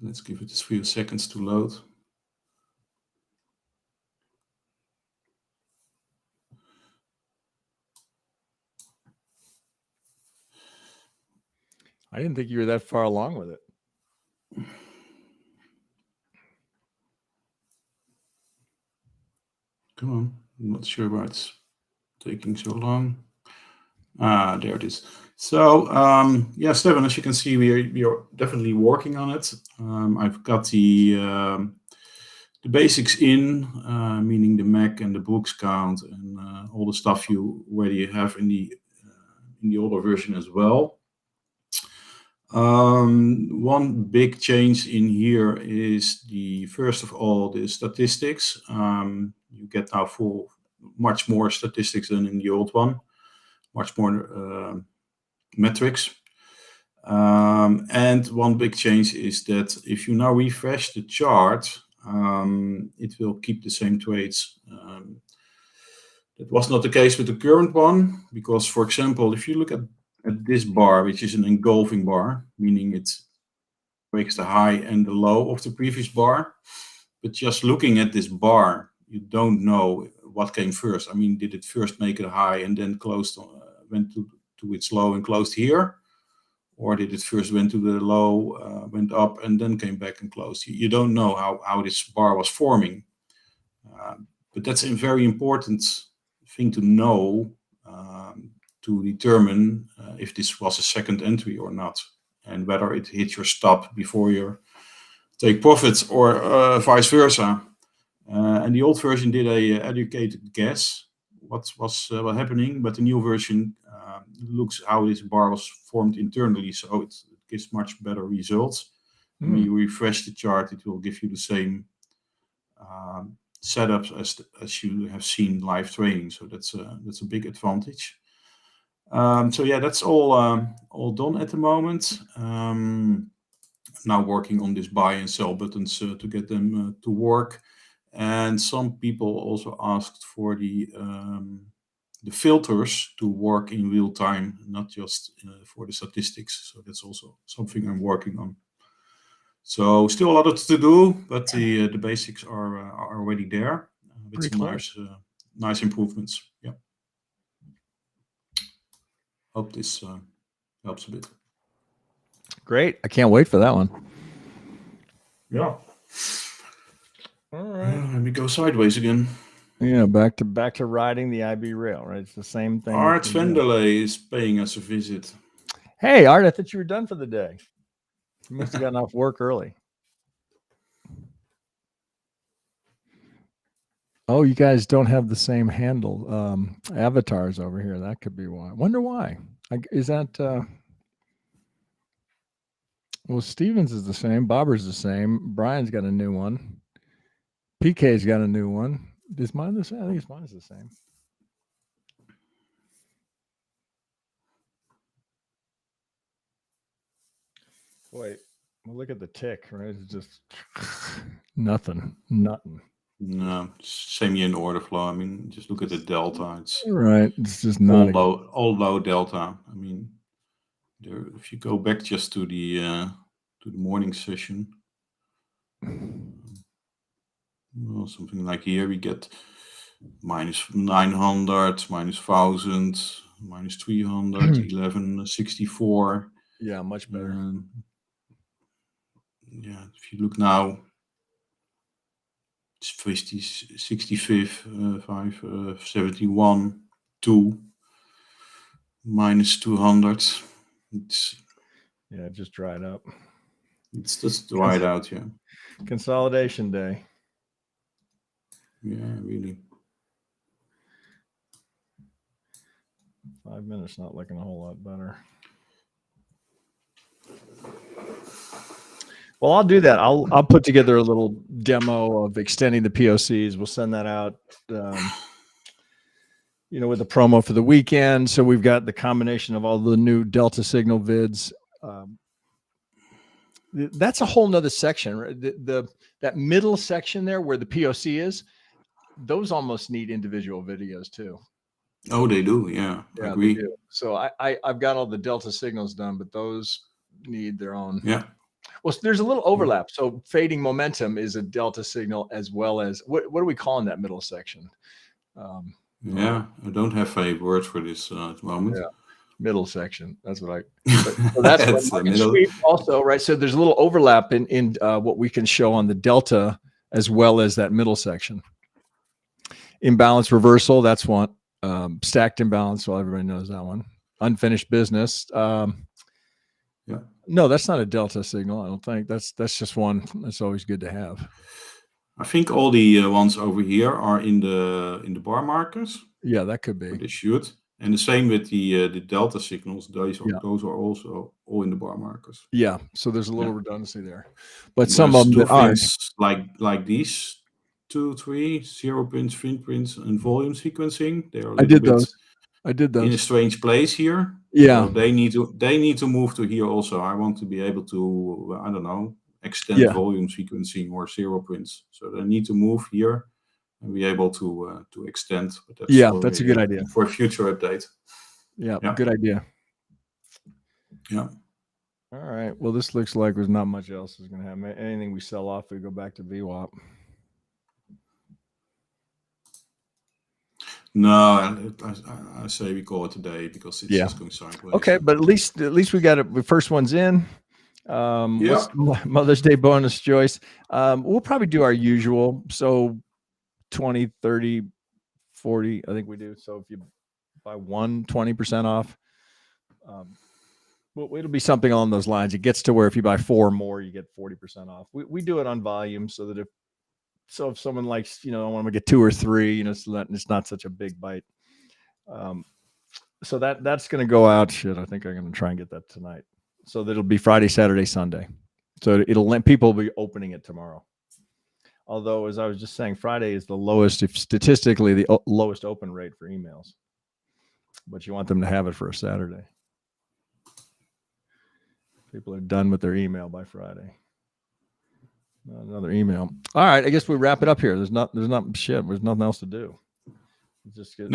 let's give it a few seconds to load. I didn't think you were that far along with it. Come on, I'm not sure why it's taking so long. There it is. So yeah, Stefan, as you can see, we are definitely working on it. I've got the basics in, meaning the MAC and the books count and all the stuff you already have in the older version as well. One big change in here is first of all, the statistics. You get now much more statistics than in the old one, much more metrics. And one big change is that if you now refresh the chart, it will keep the same trades. That was not the case with the current one, because, for example, if you look at this bar, which is an engulfing bar, meaning it breaks the high and the low of the previous bar, but just looking at this bar, you don't know what came first. I mean, did it first make it a high and then closed, went to its low and closed here? Or did it first went to the low, went up and then came back and closed? You don't know how this bar was forming. But that's a very important thing to know to determine if this was a second entry or not, and whether it hit your stop before you take profits or vice versa. And the old version did a educated guess what was happening, but the new version looks how this bar was formed internally, so it gives much better results. And when you refresh the chart, it will give you the same setups as you have seen live trading. So that's a big advantage. So yeah, that's all done at the moment. Now working on this buy and sell buttons to get them to work. And some people also asked for the filters to work in real time, not just for the statistics. So that's also something I'm working on. So still a lot to do, but the basics are already there with some nice improvements. Yeah. Hope this helps a bit. Great. I can't wait for that one. Yeah. All right. Let me go sideways again. Yeah, back to riding the IB rail, right? It's the same thing. Art Vendelay is paying us a visit. Hey, Art, I thought you were done for the day. You must have gotten off work early. Oh, you guys don't have the same handle avatars over here. That could be why. Wonder why. Is that well, Stevens is the same. Bobber's the same. Brian's got a new one. PK's got a new one. Is mine the same? I think mine's the same. Wait, well, look at the tick, right? It's just nothing. No, same here in order flow. I mean, just look at the delta. It's right. It's just not all low delta. I mean, if you go back just to the morning session, well, something like here we get minus 900, minus 1000, minus 300, 1164. Yeah, much better. Yeah, if you look now, it's 50, 65, 5, 71, 2. minus 200. It's Yeah, it just dried up. just dried out, yeah. Consolidation day. Yeah, really. 5 minutes not looking a whole lot better. Well, I'll do that. I'll put together a little demo of extending the POCs. We'll send that out, with a promo for the weekend. So we've got the combination of all the new Delta Signal vids. That's a whole nother section. Right? That middle section there where the POC is, those almost need individual videos too. Oh, they do. Yeah, I agree. They do. So I've got all the Delta signals done, but those need their own. Yeah. Well, there's a little overlap. So fading momentum is a Delta signal as well as what are we calling that middle section? Yeah, I don't have a word for this at the moment. Yeah. Middle section. That's what so that's That's what the middle. sweep also, right? So there's a little overlap in what we can show on the Delta as well as that middle section. Imbalance reversal, that's one. Stacked imbalance, well, everybody knows that one. Unfinished business. Yeah. No, that's not a Delta signal. I don't think that's just one. That's always good to have. I think all the ones over here are in the bar markers. Yeah, that could be. They should. And the same with the Delta signals. Those are also all in the bar markers. Yeah. So there's a little redundancy there, but And some of them two that aren't. things like these 2, 3 0 prints, finprints, and volume sequencing. They are. I did those. In a strange place here. Yeah. So they need to move to here also. I want to be able to, I don't know, extend volume sequencing or 0 prints. So they need to move here and be able to extend. But that's a good idea for a future update. Yeah, good idea. Yeah. All right. Well, this looks like there's not much else is going to happen. Anything we sell off, we go back to VWAP. No, I say we call it today because it's just going sideways. Okay, but at least we got it. The first one's in. What's Mother's Day bonus, Joyce? We'll probably do our usual. So 20, 30, 40, I think we do. So if you buy 20% off. Well, it'll be something along those lines. It gets to where if you buy 4 or more, you get 40% off. We do it on volume so that if someone likes, I want to get 2 or 3, so that it's not such a big bite. So that's going to go out. Shit, I think I'm going to try and get that tonight. So that it'll be Friday, Saturday, Sunday. So people will be opening it tomorrow. Although, as I was just saying, Friday is the lowest, statistically, the lowest open rate for emails. But you want them to have it for a Saturday. People are done with their email by Friday. Another email. All right, I guess we wrap it up here. There's nothing else to do. Just get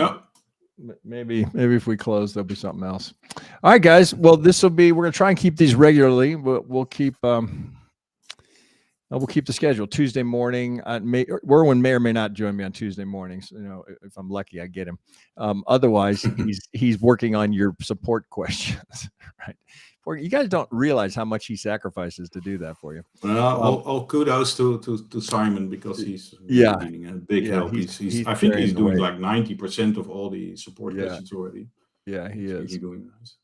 maybe if we close, there'll be something else. All right, guys. Well, we're gonna try and keep these regularly. We'll keep we'll keep the schedule. Tuesday morning. Werwin may or may not join me on Tuesday mornings. If I'm lucky, I get him. Otherwise, he's working on your support questions, right? You guys don't realize how much he sacrifices to do that for you. Well, all kudos to Simon because he's being a big help. I think he's doing like 90% of all the support questions already. Yeah, he is. He's doing nice.